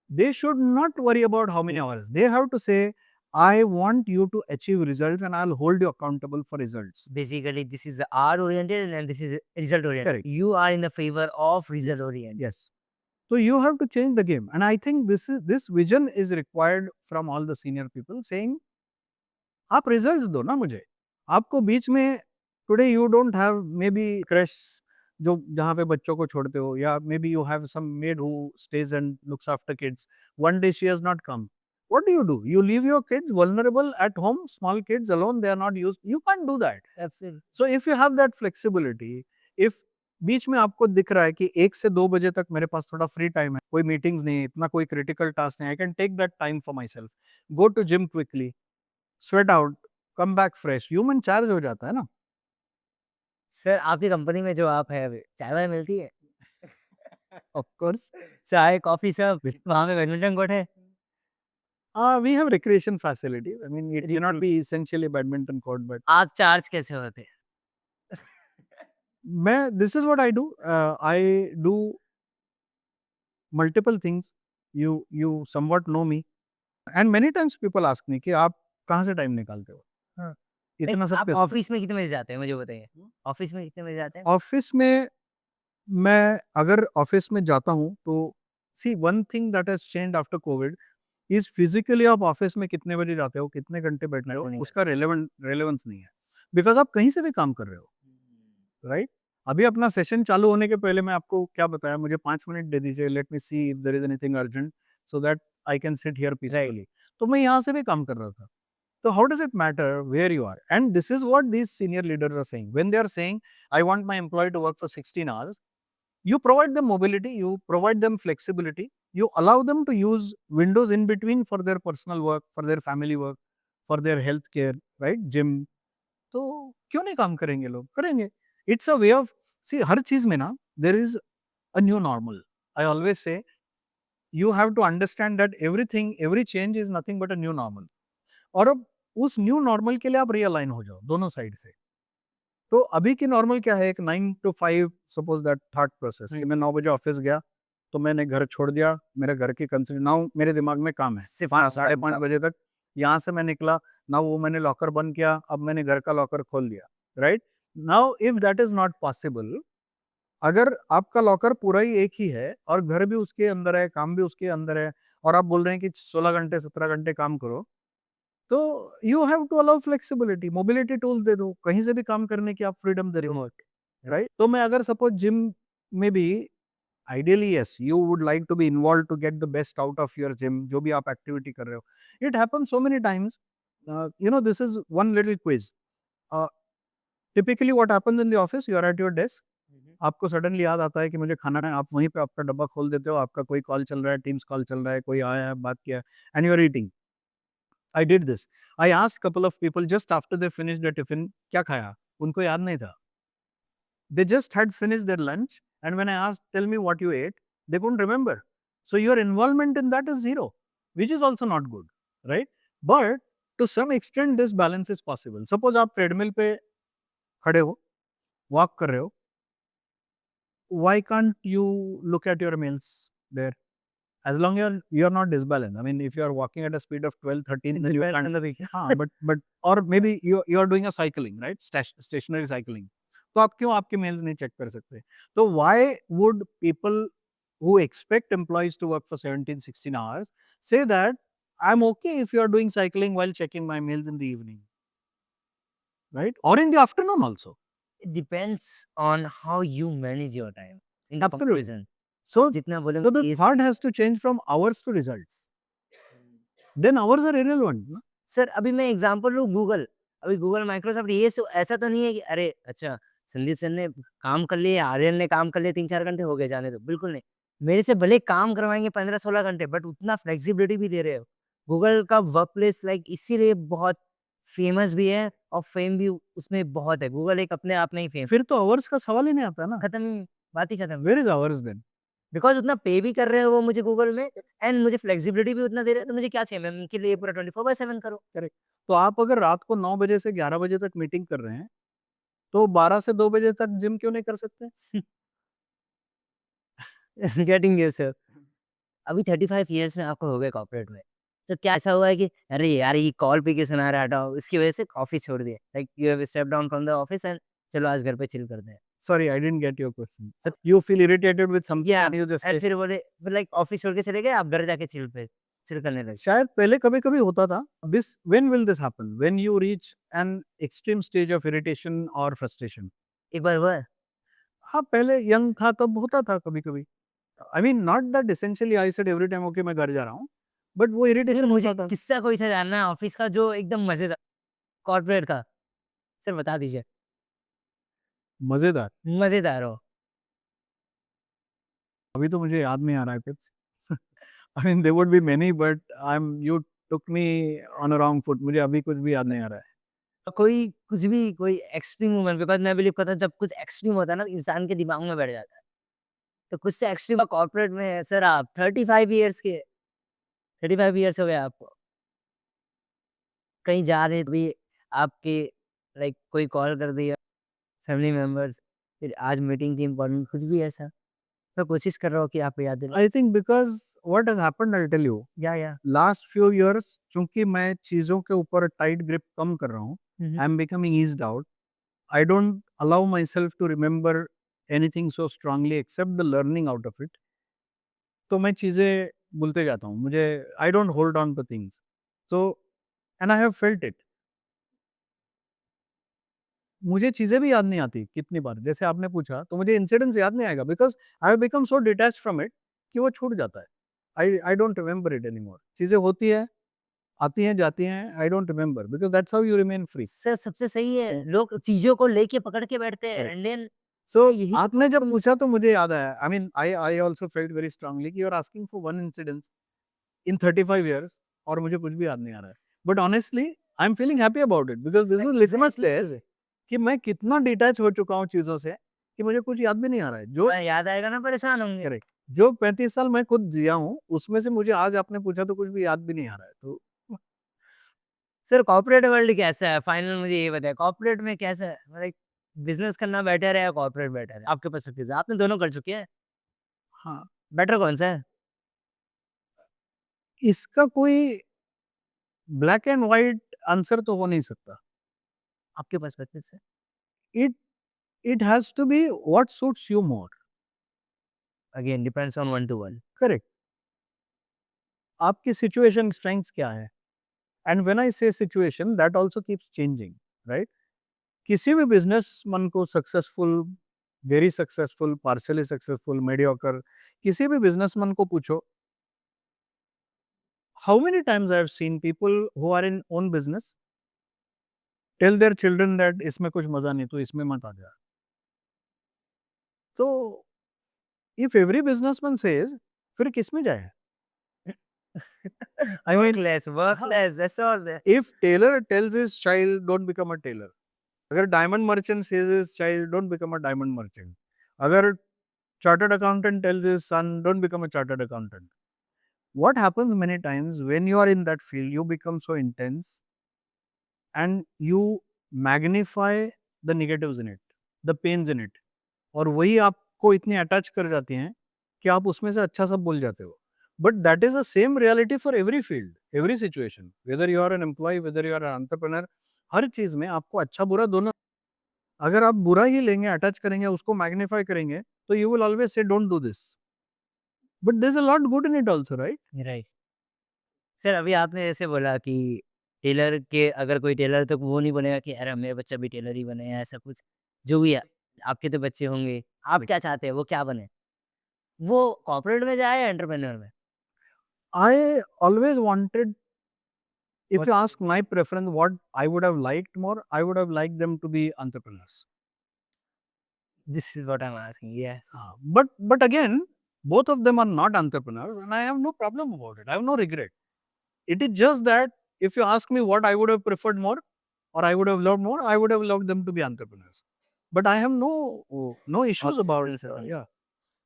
They should not worry about how many hours. They have to say, I want you to achieve results and I'll hold you accountable for results. Basically this is R oriented and this is result oriented. Correct. You are in the favor of result oriented. Yes. So you have to change the game. And I think this vision is required from all the senior people, saying, आप results दो ना मुझे। आपको बीच में today you don't have maybe crash जो जहाँ पे बच्चों को छोड़ते हो, या maybe you have some maid who stays and looks after kids, one day she has not come, what do? You leave your kids vulnerable at home, small kids alone, they are not used, you can't do that. Absolutely. So if you have that flexibility, if बीच में आपको दिख रहा है कि 1 से 2 बजे तक मेरे पास थोड़ा फ्री टाइम है, कोई मीटिंग्स नहीं है, इतना कोई क्रिटिकल टास्क नहीं है, I can take that time for myself, go to gym quickly, sweat out, come back fresh, human charge हो जाता है ना। सर आपकी कंपनी में जो आप है अभी, चाय-वाय मिलती है? ऑफ कोर्स चाय, कॉफ़ी सब वहाँ पे बैडमिंटन कोर्ट है? We have recreation facilities. I mean, it cannot be essentially badminton court, but आप चार्ज कैसे होते हैं? this is what I do. I do multiple things. You somewhat know me, and many times people ask me कि आप कहाँ से time निकालते हो? हाँ। इतना नहीं, सब आप कैसे? ऑफ़िस में कितने बजे जाते हैं मुझे बताइए? ऑफ़िस में कितने बजे जाते हैं? ऑफिस में मैं अगर ऑफिस में जाता हूँ तो see one thing that has changed after covid is physically आप ऑफिस में कितने बजे जाते हो, कितने घंटे बैठ रहे हो, नहीं उसका रेलेवेंस नहीं है, बिकॉज आप कहीं से भी काम कर रहे हो, राइट? अभी अपना सेशन चालू होने के पहले मैं आपको क्या बताया, मुझे 5 मिनट दे दीजिए, let me see if there is anything urgent so that I can sit here peacefully, तो मैं यहाँ से भी काम कर रहा था। So how does it matter where you are? And this is what these senior leaders are saying. When they are saying, I want my employee to work for 16 hours, you provide them mobility, you provide them flexibility, you allow them to use windows in between for their personal work, for their family work, for their health care, right? Gym. तो क्यों नहीं काम करेंगे लोग? करेंगे. It's a way of, see, हर चीज में ना, there is a new normal. I always say, you have to understand that everything, every change is nothing but a new normal. और अब उस न्यू नॉर्मल के लिए आप रियलाइन हो जाओ दोनों साइड से। तो अभी की नॉर्मल क्या है, एक 9 to 5 suppose that thought process कि मैं 9 बजे ऑफिस गया, तो मैंने घर छोड़ दिया, मेरे घर की कंसिडर नाउ मेरे दिमाग में काम है सिर्फ 5 साढ़े 5 बजे तक, यहाँ से मैं निकला, नाउ वो मैंने लॉकर बंद किया, अब मैंने घर का लॉकर खोल दिया, right? Now if that is not possible, अगर आपका लॉकर पूरा ही एक ही है और घर भी उसके अंदर है, काम भी उसके अंदर है, और आप बोल रहे हैं कि 16 घंटे 17 घंटे काम करो, तो you have to allow flexibility, mobility tools दे दो, कहीं से भी काम करने की आप फ्रीडम दे रहे हो, रिमोट। राइट? तो मैं अगर सपोज जिम में भी, ideally yes, you would like to be involve to get the best out of your gym, जो भी आप एक्टिविटी कर रहे हो, it happens so many times, you know, this is one little quiz. Typically what happens in the office, you are at your desk, आपको suddenly याद आता है कि मुझे खाना है, आप वहीं पे आपका डब्बा खोल देते हो, आपका कोई कॉल चल रहा है, टीम्स कॉल चल रहा है, कोई आया है, बात किया, and you are eating. I did this. I asked couple of people just after they finished their tiffin, क्या खाया? उनको याद नहीं था. They just had finished their lunch, and when I asked, tell me what you ate, they couldn't remember. So your involvement in that is zero, which is also not good, right? But to some extent, this balance is possible. Suppose आप treadmill पे खड़े हो, walk कर रहे हो, why can't you look at your meals there? As long as you're not disbalanced. I mean, if you're walking at a speed of 12, 13, then you can't. हाँ, but or maybe you're doing a cycling, right? Stationary cycling. तो आप क्यों आपके mails नहीं check कर सकते? तो why would people who expect employees to work for 17, 16 hours say that I'm okay if you're doing cycling while checking my mails in the evening, right? Or in the afternoon also. It depends on how you manage your time in Absolutely. comparison. So, जितना so बोलूँगा the इस thought has to change from hours to results. Then hours are irrelevant. No? Sir अभी मैं example लूँ Google, अभी Google, Microsoft ये ऐसा तो नहीं है कि अरे अच्छा संदीप सर ने काम कर लिए, आर्यन ने काम कर लिए 3-4 घंटे हो गए जाने दो, बिल्कुल नहीं। मेरे से भले काम करवाएँगे 15-16 घंटे बट उतना फ्लेक्सिबिलिटी भी दे रहे हो। गूगल का वर्क प्लेस लाइक इसीलिए बहुत फेमस भी है और फेम भी उसमें बहुत है। गूगल एक अपने आप में ही फेम फिर तो hours का सवाल ही नहीं आता ना. खत्म ही बात ही खत्म। Where is hours then? Because उतना पे भी कर रहे हो वो मुझे गूगल में एंड मुझे फ्लेक्सिबिलिटी भी उतना दे रहे हैं, तो मुझे क्या चाहिए? मैं उनके लिए पूरा 24/7 करूँ। करेक्ट. तो आप अगर रात को 9 बजे से 11 बजे तक मीटिंग कर रहे हैं, तो 12 से 2 बजे तक जिम क्यों नहीं कर सकते? Getting you sir. अभी 35 इयर्स में आपको हो गए कॉर्पोरेट में। तो क्या ऐसा हुआ है कि अरे यार ये कॉल पे क्यों सुना रहा है हटाओ, इसकी वजह से ऑफ़िस छोड़ दिया? Like you have stepped down from the office and चलो आज घर पे चिल करते हैं। Sorry, I didn't get your question. You feel irritated with something या and you just and say. फिर बोले फिर लाइक ऑफिस छोड़ के चले गए, आप घर जाके चिल करने लगे। शायद पहले कभी-कभी होता था. This when will this happen? When you reach an extreme stage of irritation or frustration. एक बार हुआ है? हाँ, पहले यंग था तब होता था कभी-कभी। I mean not that essentially I said every time okay मैं घर जा रहा हूँ, बट वो सर इरिटेशन मुझे होता था। किस्सा कोई सा जानना है ऑफ़िस का जो एकदम मज़ेदार कॉर्पोरेट का, सर बता दीजिए, मज़ेदार, मज़ेदार हो। अभी तो मुझे याद नहीं आ रहा है कुछ। I mean there would be many but I am you took me on a wrong foot, मुझे अभी कुछ भी याद नहीं आ रहा है। कोई कुछ भी कोई एक्सट्रीम मोमेंट बिकॉज़ मैं बिलीव करता हूँ जब कुछ एक्सट्रीम होता है ना इंसान के दिमाग में बैठ जाता है। तो कुछ से एक्सट्रीम कॉर्पोरेट में है सर आप 35 इयर्स के 35 इयर्स हो गए आपको। कहीं जा रहे भी आपके लाइक कोई कॉल कर दिया फैमिली मेंबर्स फिर आज मीटिंग थी इम्पोर्टेंट कुछ भी ऐसा? मैं कोशिश कर रहा हूँ कि आपको याद दिलाऊँ। I think because what has happened I will tell you, yeah. Last few years चूँकि मैं चीज़ों के ऊपर टाइट ग्रिप कम कर रहा हूँ, hmm, hmm. I am becoming eased out. I don't allow myself to remember anything so strongly except the learning out of it. तो मैं चीज़ें भूलते जाता हूँ। मुझे I don't hold on two things. So and I have felt it. मुझे चीज़ें भी याद नहीं आती कितनी बार। जैसे आपने पूछा तो मुझे इंसिडेंट्स याद नहीं आएगा because I have become so detached from it कि वो छूट जाता है। I don't remember it anymore. चीज़ें होती हैं, आती हैं, जाती हैं, I don't remember because that's how you remain free. Sir सबसे सही है, लोग चीज़ों को लेके पकड़ के बैठते हैं करेक्ट। एंड देन सो यही आपने जब पूछा तो मुझे याद आया। I mean I also felt very strongly कि you are asking for one incidence in 35 years और मुझे कुछ भी याद नहीं आ रहा है। But honestly I am feeling happy about it because this is litmus test कि मैं कितना डिटैच हो चुका हूँ चीज़ों से कि मुझे कुछ याद भी नहीं आ रहा है। जो याद आएगा ना परेशान होंगे। करेक्ट, जो 35 साल मैं खुद जिया हूँ, उसमें से मुझे आज आपने पूछा तो कुछ भी याद भी नहीं आ रहा है। तो सर कॉर्पोरेट वर्ल्ड कैसा है? फाइनल मुझे ये बताइए कॉर्पोरेट में कैसा है? लाइक बिज़नेस करना बेटर है या कॉर्पोरेट बेटर है? आपके पर्सपेक्टिव से आपने दोनों कर चुके हैं, हाँ, बेटर कौन-सा है? इसका कोई ब्लैक एंड व्हाइट आंसर तो हो नहीं सकता। आपके पर्सपेक्टिव से? It it has to be what suits you more. Again depends on one to one. Correct. आपकी सिचुएशन स्ट्रेंथ्स क्या है? And when I say situation that also keeps changing, right? किसी भी बिजनेसमैन को successful, very successful, partially successful, mediocre, किसी भी businessman को पूछो, how many times I have seen people who are in own business tell their children that इसमें कुछ मजा नहीं तो इसमें मत आ जा। तो इफ एवरी बिजनेसमैन सेज फिर किसमें जाए? I mean workless workless that's all. If tailor tells his child don't become a tailor, अगर diamond merchant says his child don't become a diamond merchant, अगर chartered accountant tells his son don't become a chartered accountant, what happens many times when you are in that field you become so intense and you magnify the negatives in it, the pains in it, और वही आपको इतनी attach कर जाती हैं कि आप उसमें से अच्छा सब भूल जाते हो। But that is the same reality for every field, every situation, whether you are an employ, whether you are an entrepreneur, हर चीज में आपको अच्छा बुरा दोनों। अगर आप बुरा ही लेंगे, अटैच करेंगे, उसको मैग्नीफाई करेंगे, तो you will always say don't do this, but there is a lot good in it also, right? Right. Sir अभी आपने जैसे बोला कि टेलर के अगर कोई टेलर तो वो नहीं बनेगा कि अरे मेरा बच्चा भी टेलर ही बने या ऐसा कुछ, जो भी है, आपके तो बच्चे होंगे, आप क्या चाहते हैं वो क्या बने? वो कॉर्पोरेट में जाए या एंटरप्रेन्योर में? I always wanted, if What you ask my preference, what I would have liked more, I would have liked them to be entrepreneurs. This is what I am asking yes. But again, both of them are not entrepreneurs, and I have no problem about it. I have no regret. It is just that if you ask me what I would have preferred more, or I would have loved more, I would have loved them to be entrepreneurs. But I have no issues about yeah.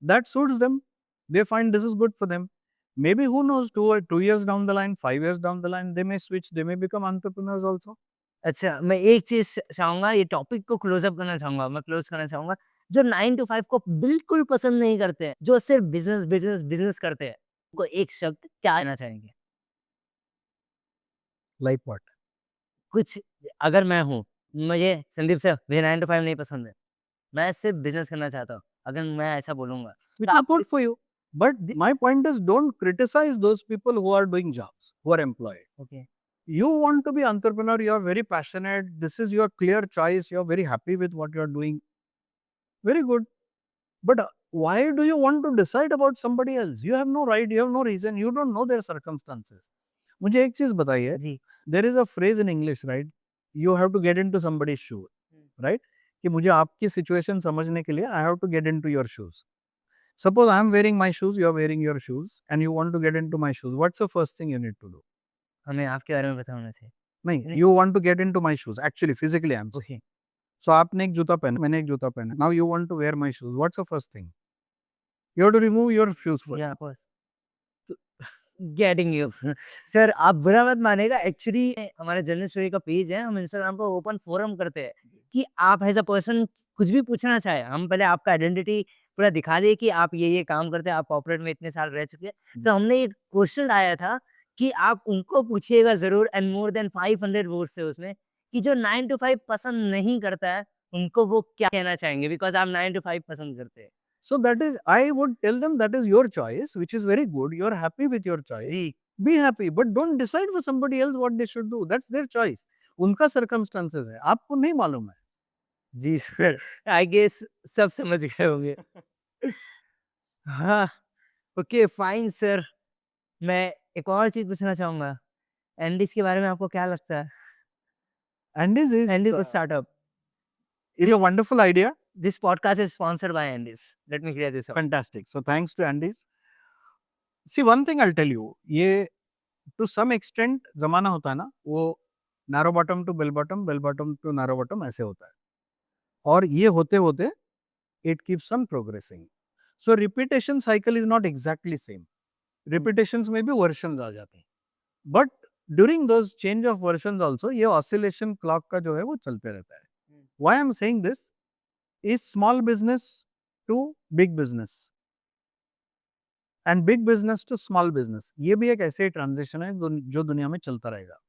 That suits them. They find this is good for them. Maybe who knows, 2 years down the line, 5 years down the line, they may switch, they may become entrepreneurs also. अच्छा, मैं एक चीज़ चाहूँगा ये topic को close up करना चाहूँगा, मैं close करना चाहूँगा, जो 9 टू 5 को बिल्कुल पसंद नहीं करते हैं, जो सिर्फ़ बिज़नेस, बिज़नेस, बिज़नेस करते हैं, उनको एक शब्द क्या कहना चाहेंगे? Like what? कुछ अगर मैं हूँ, मुझे संदीप सर मुझे 9 टू 5 नहीं पसंद है, मैं सिर्फ़ बिज़नेस करना चाहता हूँ, अगर मैं ऐसा बोलूँगा, Which तो is आप good for you. But the my point is, don't criticize those people who are doing jobs, who are employed. Okay, You want to be entrepreneur, you are very passionate, this is your clear choice, you are very happy with what you are doing. Very good. But why do you want to decide about somebody else? You have no right, you have no reason, you don't know their circumstances. मुझे एक चीज बताइए, जी। there is a phrase in English, right? You have to get into somebody's shoe, right? कि मुझे आपकी situation समझने के लिए I have to get into your shoes. Suppose I am wearing my shoes, you are wearing your shoes, and you want to get into my shoes. What's the first thing you need to do? हमें आपके बारे में पता होना चाहिए। नहीं, नहीं। you want to get into my shoes. Actually, physically, I am saying. Okay. So आपने एक जूता पहना, मैंने एक जूता पहना. Now you want to wear my shoes. What's the first thing? You have to remove your shoes first. या बस गेटिंग यू। सर आप बुरा मत मानिएगा, एक्चुअली हमारे जनरल स्टोरी का पेज है, हम इंस्टाग्राम पर ओपन फोरम करते हैं कि आप एज अ पर्सन कुछ भी पूछना चाहे, हम पहले आपका आइडेंटिटी पूरा दिखा दें कि आप ये काम करते हैं, आप कॉर्पोरेट में इतने साल रह चुके हैं। तो हमने एक क्वेश्चन आया था कि आप उनको पूछिएगा जरूर, एंड मोर देन 500 वोट्स है उसमें, कि जो 9 to 5 पसंद नहीं करता है उनको वो क्या कहना चाहेंगे, बिकॉज आप 9 to 5 पसंद करते हैं। So that is, I would tell them that is your choice, which is very good. You are happy with your choice. Ji. Be happy, but don't decide for somebody else what they should do. That's their choice. उनका circumstances है, आपको नहीं मालूम है. जी sir, I guess सब समझ गए होंगे। हाँ, ओके फाइन सर। मैं एक और चीज़ पूछना चाहूँगा, एंडीज़ के बारे में आपको क्या लगता है? And this is Andes a startup. a wonderful idea. This podcast is sponsored by Andes. Let me clear this out. Fantastic. So thanks to Andy's. See, one thing I'll tell you, ये to some extent जमाना होता है ना, वो narrow bottom to bell bottom to narrow bottom ऐसे होता है. और ये होते होते it keeps on progressing. So repetition cycle is not exactly same. Repetitions में भी versions आ जाते हैं. But during those change of versions also ये oscillation clock का जो है वो चलते रहता है. Why I'm saying this is small business to big business and big business to small business. ये भी एक ऐसे transition है जो दुनिया में चलता रहेगा.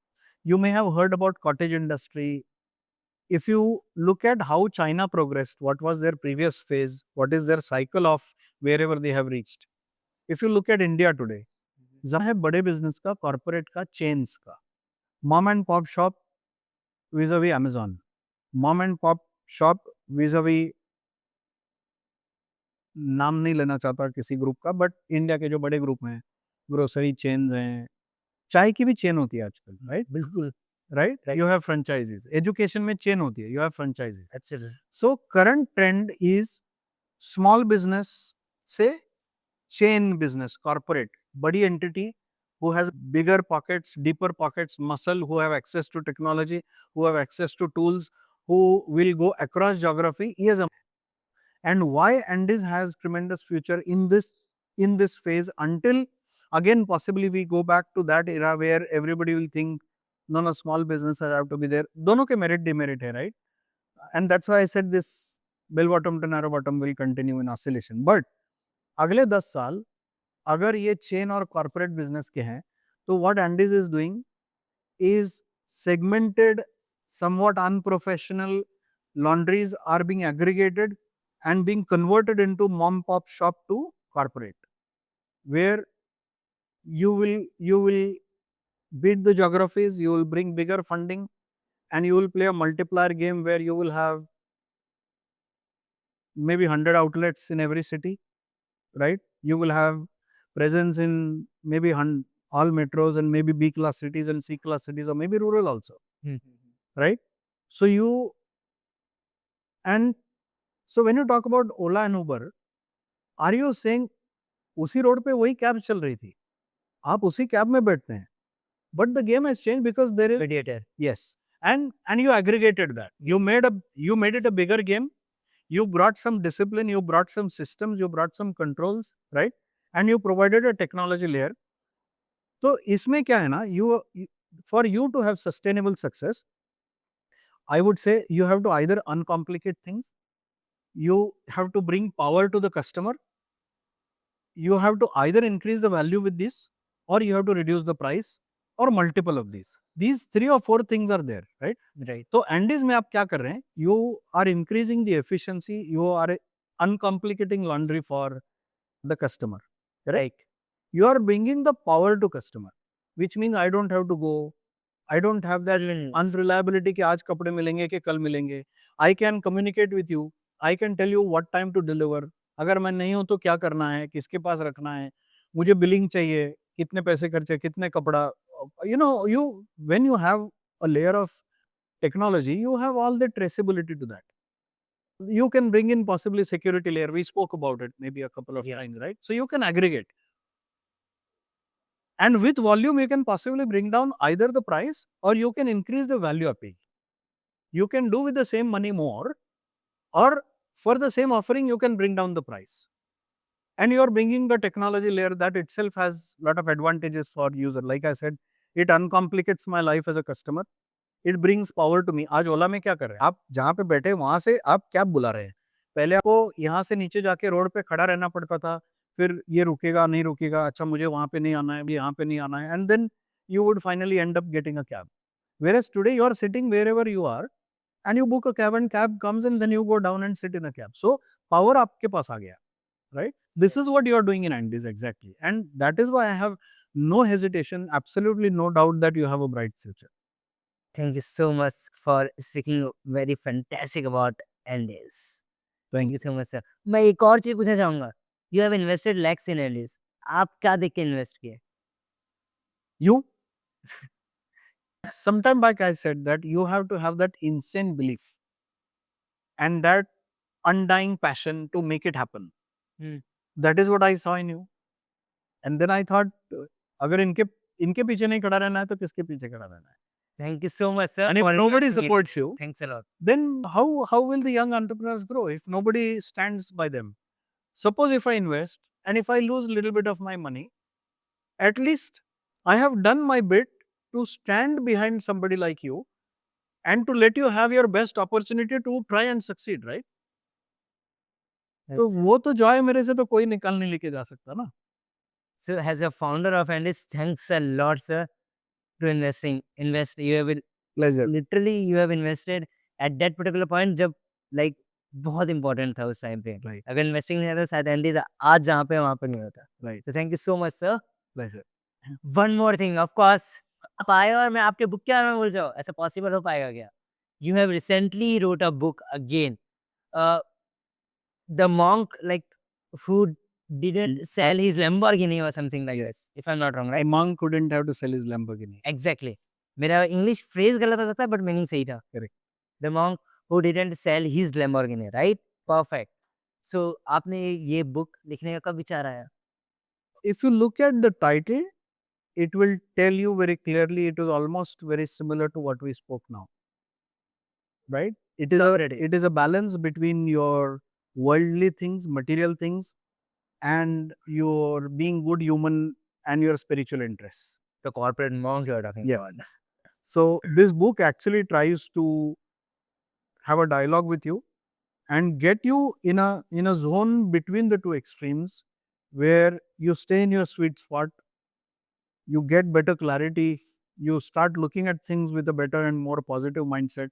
You may have heard about cottage industry. If you look at how China progressed, what was their previous phase, what is their cycle of wherever they have reached. If you look at India today, जहाँ है बड़े business का, corporate का, chains का, mom and pop shop vis a vis Amazon, mom and pop shop vis a vis, नाम नहीं लेना चाहता किसी ग्रुप का, बट इंडिया के जो बड़े ग्रुप हैं, ग्रोसरी चेन्स हैं, चाय की भी चेन होती है आजकल, राइट? बिल्कुल। Right? Right. You have franchises, education में चेन होती है, you have franchises. Absolutely. So current trend is small business से chain business, corporate, body entity who has bigger pockets, deeper pockets, muscle, who have access to technology, who have access to tools, who will go across geography. And why Andes has tremendous future in this phase until again possibly we go back to that era where everybody will think no small businesses have to be there. दोनों के merit demerit है, right? And that's why I said this bell bottom to narrow bottom will continue in oscillation. But अगले 10 साल अगर ये chain और corporate business के हैं, तो what Andes is doing is segmented, somewhat unprofessional laundries are being aggregated and being converted into mom pop shop to corporate, where you will beat the geographies, you will bring bigger funding, and you will play a multiplier game where you will have maybe 100 outlets in every city, right? You will have presence in maybe all metros and maybe B class cities and C class cities, or maybe rural also, right? So so when you talk about Ola and Uber, are you saying उसी road पे वही cab चल रही थी, आप उसी cab में बैठते हैं, but the game has changed because there is mediator. yes, and you aggregated that, you made it a bigger game, you brought some discipline, you brought some systems, you brought some controls, right? And you provided a technology layer. तो इसमें क्या है ना, for you to have sustainable success, I would say you have to either uncomplicate things, you have to bring power to the customer, you have to either increase the value with this, or you have to reduce the price, or multiple of these. These 3 or 4 things are there, right? Right. तो Andes में आप क्या कर रहे हैं, you are increasing the efficiency, you are uncomplicating laundry for the customer, correct? Right. You are bringing the power to customer, which means I don't have to go, I don't have that unreliability कि आज कपड़े मिलेंगे कि कल मिलेंगे. I can communicate with you, I can tell you what time to deliver, अगर मैं नहीं हूँ तो क्या करना है, किसके पास रखना है, मुझे बिलिंग चाहिए, कितने पैसे खर्चे, कितने कपड़ा, you know, you when you have a layer of technology, you have all the traceability to that. You can bring in possibly security layer. We spoke about it maybe a couple of Yeah. times, right? So you can aggregate. And with volume, you can possibly bring down either the price or you can increase the value appeal. You can do with the same money more, or for the same offering, you can bring down the price. And you are bringing the technology layer that itself has a lot of advantages for user. Like I said, it uncomplicates my life as a customer. It brings power to me. आज ओला में क्या कर रहे हैं आप, जहाँ पे बैठे वहां से आप कैब बुला रहे हैं। पहले आपको यहाँ से नीचे जाके रोड पे खड़ा रहना पड़ता था, फिर ये रुकेगा नहीं रुकेगा, अच्छा मुझे वहां पे नहीं आना है, यहाँ पे नहीं आना है, and then you would finally end up getting a cab. Whereas today you are sitting wherever you are and you book a cab and cab comes and then you go down and sit in a cab. So power आपके पास आ गया, right? This is what you are doing in Andes exactly, and that is why I have no hesitation, absolutely no doubt that you have a bright future. Thank you so much for speaking very fantastic about Andes. Thank thank you so much sir. मैं एक और चीज़ पूछना चाहूँगा, you have invested lakhs in Andes, आप क्या देख के invest किए? you. Sometime back I said that you have to have that insane belief and that undying passion to make it happen. Hmm. That is what I saw in you. And then I thought, अगर इनके इनके पीछे नहीं खड़ा रहना है तो किसके पीछे खड़ा रहना है? Thank you so much sir And if for nobody inviting me. supports you, thanks a lot. then how will the young entrepreneurs grow if nobody stands by them? Suppose if I invest and if I lose a little bit of my money, at least I have done my bit to stand behind somebody like you and to let you have your best opportunity to try and succeed, right? तो वो तो Joy मेरे से तो कोई निकाल नहीं लेके जा सकता ना। So as a founder of Andes, thanks a lot sir to invest you have pleasure. literally you have invested at that particular point जब like बहुत इम्पोर्टेंट था उस टाइम पे। राइट, अगर इन्वेस्टिंग नहीं रहता शायद एंडीज़ आज जहाँ पे वहाँ पे नहीं होता। राइट, तो thank you so much sir. Pleasure. One more thing of course आप आए और मैं आपके बुक के बारे में भूल जाऊँ, ऐसा पॉसिबल हो पाएगा क्या? You have recently wrote a book again the monk like who didn't sell his Lamborghini or something like this if I'm not wrong, A right? monk couldn't have to sell his Lamborghini. Exactly मेरा English phrase गलत हो सकता है but meaning सही था। Correct. The monk who didn't sell his Lamborghini, right? Perfect. So आपने ये book लिखने का कब विचार आया? If you look at the title, it will tell you very clearly it was almost very similar to what we spoke now, right? Already. It is a balance between your worldly things, material things, and your being good human and your spiritual interests. The corporate monk you are talking Yes. about. So this book actually tries to have a dialogue with you and get you in a zone between the two extremes where you stay in your sweet spot, you get better clarity, you start looking at things with a better and more positive mindset.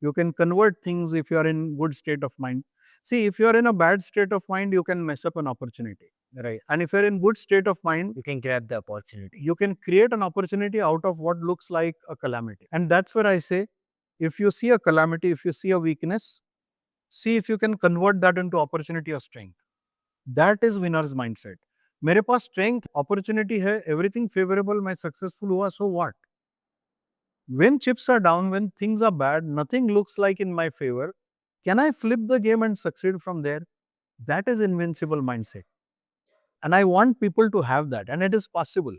You can convert things if you are in good state of mind. See, if you are in a bad state of mind, you can mess up an opportunity. Right. And if you're in good state of mind, You can grab the opportunity. you can create an opportunity out of what looks like a calamity. And that's where I say, if you see a calamity, if you see a weakness, see if you can convert that into opportunity or strength. That is winner's mindset. मेरे पास strength, opportunity है, everything favorable, मैं successful हुआ, so what? When chips are down, when things are bad, nothing looks like in my favor, can I flip the game and succeed from there? That is invincible mindset. And I want people to have that, and it is possible.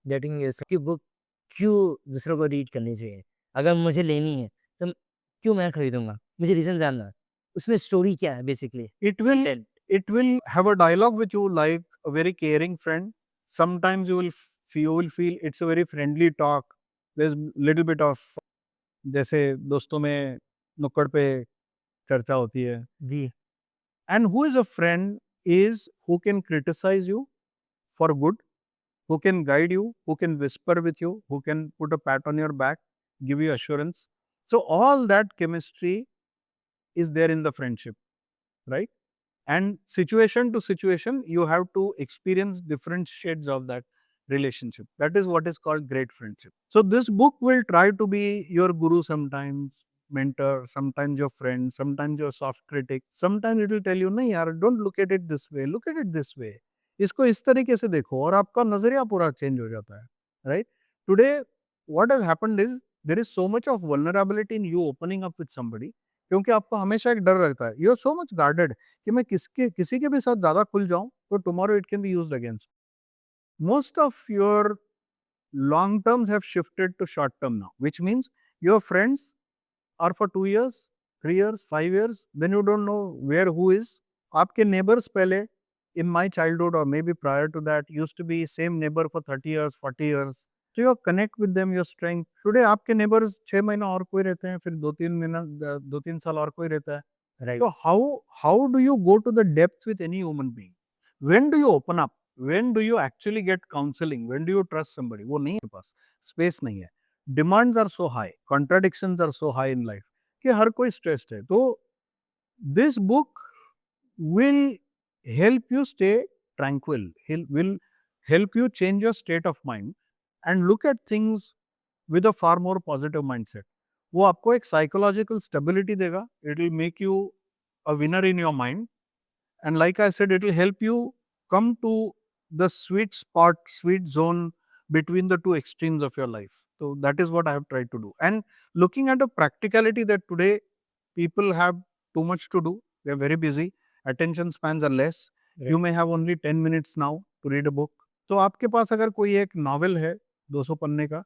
Getting इसकी book क्यों दूसरों को read करनी चाहिए? अगर मुझे लेनी है तो क्यों मैं खरीदूँगा? मुझे रीज़न जानना है। उसमें स्टोरी क्या है basically? It will tell it will have a dialogue with you like a very caring friend. Sometimes you will feel it's a very friendly talk. There's little bit of जैसे दोस्तों में नुक्कड़ पे चर्चा होती है. जी। And who is a friend is who can criticize you for good, who can guide you, who can whisper with you, who can put a pat on your back, give you assurance. So all that chemistry is there in the friendship, right? And situation to situation, you have to experience different shades of that relationship. That is what is called great friendship. So this book will try to be your guru sometimes, mentor, sometimes your friend, sometimes your soft critic, sometimes it will tell you नहीं यार, don't look at it this way, look at it this way. इसको इस तरीके से देखो और आपका नजरिया पूरा चेंज हो जाता है, right? Today, what has happened is there is so much of vulnerability in you opening up with somebody, क्योंकि आपको हमेशा एक डर रहता है, you are so much guarded कि मैं किसी के भी साथ ज्यादा खुल जाऊं तो tomorrow it can be used against me. Most of your long terms have shifted to short term now, which means your friends are for 2 years, 3 years, 5 years, then you don't know where who is. आपके neighbors पहले in my childhood or maybe prior to that used to be same neighbor for 30 years, 40 years. So you connect with them, your strength. Today आपके neighbors 6 महीना और कोई रहते हैं, फिर 2-3 महीना 2-3 साल और कोई रहता है. Right. So how do you go to the depths with any human being? When do you open up? When do you actually get counseling? When do you trust somebody? वो नहीं है मेरे पास, space नहीं है. Demands are so high, contradictions are so high in life कि हर कोई stressed है. तो this book will help you stay tranquil, will help you change your state of mind and look at things with a far more positive mindset. वो आपको एक psychological stability देगा. It will make you a winner in your mind. And like I said, it will help you come to the sweet spot, sweet zone between the two extremes of your life. So that is what I have tried to do. And looking at the practicality that today people have too much to do, they are very busy, attention spans are less. Right. You may have only 10 minutes now to read a book. तो आपके पास अगर कोई एक novel है 200 पन्ने का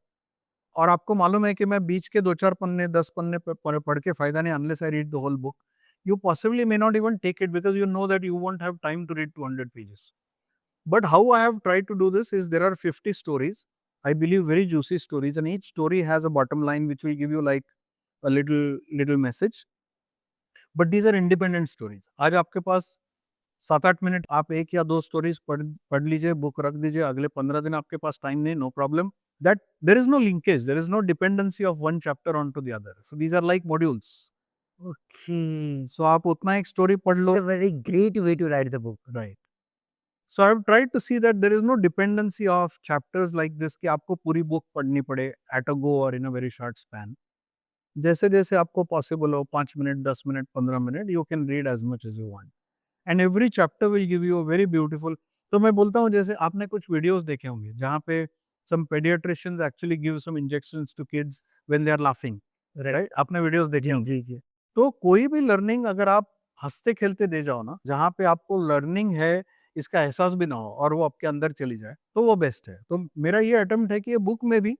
और आपको मालूम है कि मैं बीच के 2-4 पन्ने 10 पन्ने पढ़ के फायदा नहीं, unless I read the whole book, you possibly may not even take it because you know that you won't have time to read 200 pages. But how I have tried to do this is there are 50 stories, I believe very juicy stories, and each story has a bottom line which will give you like a little message. But these are independent stories. आज आपके पास 7-8 minute आप एक या दो stories पढ़ लीजिए, book रख दीजिए, अगले 15 दिन आपके पास टाइम नहीं, no problem. That there is no linkage, there is no dependency of one chapter onto the other. So these are like modules. Okay. So आप उतना एक स्टोरी पढ़ It's low. a very great way to write the book. Right. So I've tried to see that there is no dependency of chapters like this कि आपको पूरी book पढ़नी पड़े at a go or in a very short span. जैसे जैसे आपको possible हो 5 minute, 10 minute, 15 minute, you can read as much as you want. And every chapter will give you a very beautiful. तो मैं बोलता हूँ जैसे आपने कुछ वीडियोस देखे होंगे जहाँ पे some pediatricians actually give some injections to kids when they are laughing. Right? आपने वीडियोस देखे होंगे. जी. तो कोई भी लर्निंग अगर आप हंसते खेलते दे जाओ ना, जहाँ पे आपको लर्निंग है इसका एहसास भी ना हो और वो आपके अंदर चली जाए, तो वो बेस्ट है. तो मेरा ये अटेम्प्ट है कि ये बुक में भी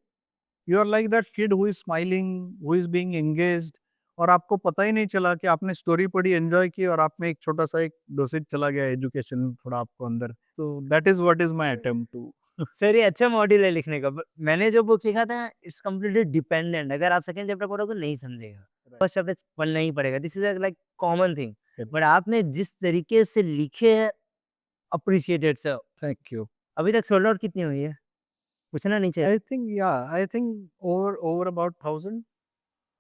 you are like that kid who is smiling, who is being engaged, और आपको पता ही नहीं चला कि आपने स्टोरी पढ़ी, एंजॉय की, और आप में एक छोटा सा एक डोसेज चला गया एजुकेशन थोड़ा आपको अंदर. तो that is what is my attempt to. Sir ये अच्छा मॉड्यूल है लिखने का. मैंने जो बुक लिखा था इट्स कम्प्लीटली डिपेंडेंट. अगर आप सेकंड चैप्टर पढ़ोगे नहीं समझेगा, फर्स्ट चैप्टर पढ़ना ही पड़ेगा. This is like common thing. But आपने जिस तरीके से लिखे है, अप्रिशिएटेड सर. Thank you. अभी तक सोल्ड आउट कितनी हुई है? पूछना नहीं चाहिए. I think over about 1000.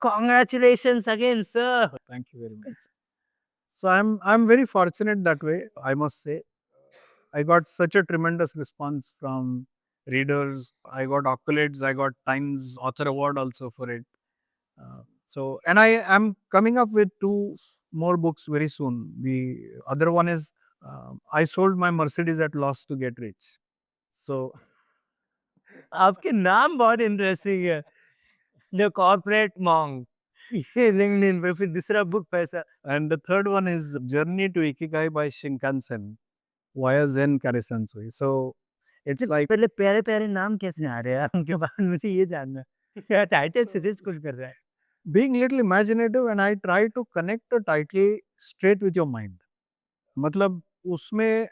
Congratulations again, sir. Thank you very much. So I'm very fortunate that way, I must say. I got such a tremendous response from readers. I got accolades. I got Times Author Award also for it. And I am coming up with 2 more books very soon. The other one is I sold my Mercedes at loss to get rich. So आपके नाम बहुत interesting है. The corporate monk. ये LinkedIn पे. फिर दूसरा book पैसा. and the third one is Journey to Ikigai by Shinkansen via Zen Karisansui. So it's like पहले प्यारे प्यारे नाम कैसे आ रहे हैं उनके बाद? मुझे ये जानना है. टाइटल से this कुछ कर रहा है. being little imaginative, and I try to connect the title straight with your mind. मतलब उसमें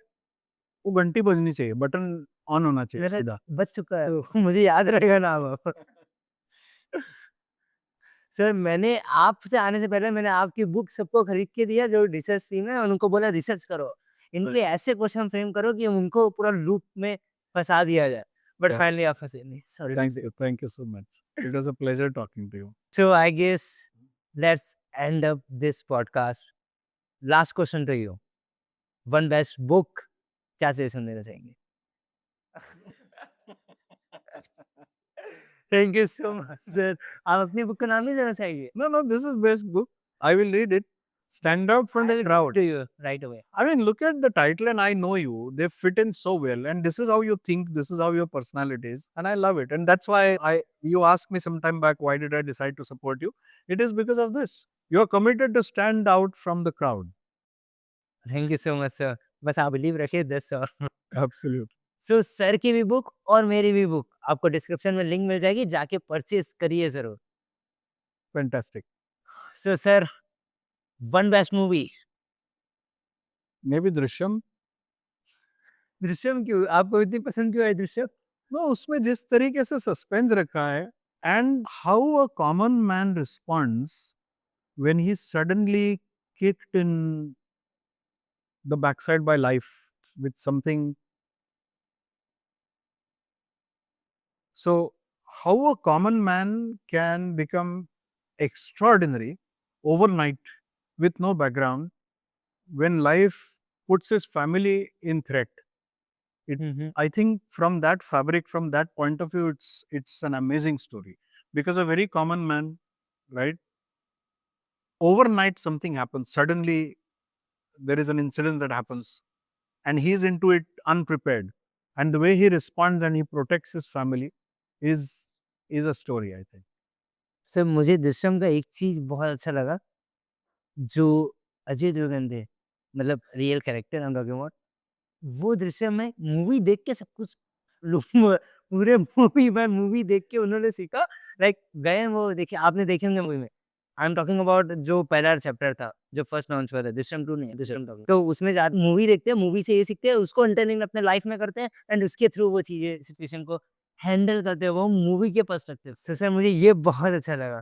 वो घंटी बजनी चाहिए, बटन ऑन होना चाहिए मेरा सीधा. बच चुका है. मुझे याद रहेगा नाम अब. सर मैंने आपसे आने से पहले मैंने आपकी बुक सबको खरीद के दिया जो रिसर्च टीम है, और उनको बोला रिसर्च करो. इन पे ऐसे क्वेश्चन फ्रेम करो कि उनको पूरा लूप में फंसा दिया जाए. But Yeah. फाइनली आप फंसे नहीं. Sorry. Thank you so much. It was a pleasure talking to you. So I guess let's end up this podcast. Last question to you. One best book. क्या suggestion देना चाहेंगे? Thank you so much sir. आप अपनी book का नाम नहीं देना चाहिए? No, this is best book. I will read it. Stand out from the crowd. To you right away. I mean, look at the title and I know you. They fit in so well. And this is how you think, this is how your personality is. And I love it. And that's why you asked me some time back, why did I decide to support you? It is because of this. You're committed to stand out from the crowd. Thank you so much sir. बस आप believe रखिए that's all. Absolutely. So sir की भी book और मेरी भी book आपको description में लिंक मिल जाएगी, जाके परचेज़ करिए ज़रूर। Fantastic. So sir, one best movie? Maybe Drishyam. Drishyam क्यों? आपको इतनी पसंद क्यों आई दृश्यम? No, उसमें जिस तरीके से सस्पेंस रखा है and how a common man responds when he's suddenly kicked in the backside by life with something. So, how a common man can become extraordinary overnight with no background when life puts his family in threat. I think from that fabric, from that point of view, it's an amazing story because a very common man, right? Overnight something happens. Suddenly there is an incident that happens and he's into it unprepared. And the way he responds and he protects his family is a story, I think. Sir मुझे दृश्यम का एक चीज़ बहुत अच्छा लगा, जो अजय देवगन थे, मतलब real character I am talking about, वो दृश्यम में मूवी देख के सब कुछ पूरे मूवी देख के उन्होंने सीखा। लाइक गए वो देखिए, आपने देखे होंगे मूवी में, आई एम टॉकिंग अबाउट जो पहला चैप्टर था, जो फर्स्ट लॉन्च हुआ था, दृश्यम 2 नहीं है, दृश्यम टॉकिंग। तो उसमें जा मूवी देखते हैं, मूवी से ये सीखते हैं, उसको इंटरनेट अपने लाइफ में करते हैं एंड उसके थ्रू वो चीज़ें सिचुएशन को हैंडल करते हैं, वो मूवी के पर्सपेक्टिव से। सर मुझे ये बहुत अच्छा लगा।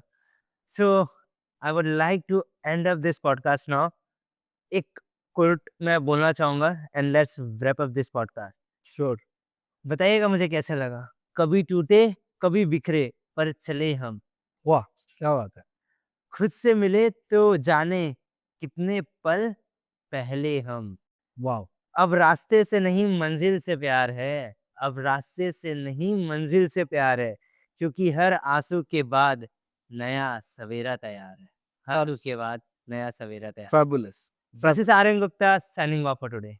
So I would like to end up this podcast now. एक कोट मैं बोलना चाहूँगा and let's wrap up this podcast. Sure. बताइएगा मुझे कैसा लगा? कभी टूटे, कभी बिखरे, पर चले हम। वाह! क्या बात है। खुद से मिले तो जाने कितने पल पहले हम। Wow. अब रास्ते से नहीं मंजिल से प्यार है, अब रास्ते से नहीं मंजिल से प्यार है, क्योंकि हर आँसू के बाद नया सवेरा तैयार है। हर आँसू के बाद नया सवेरा तैयार। Fabulous. This is Aryan Gupta signing off for today.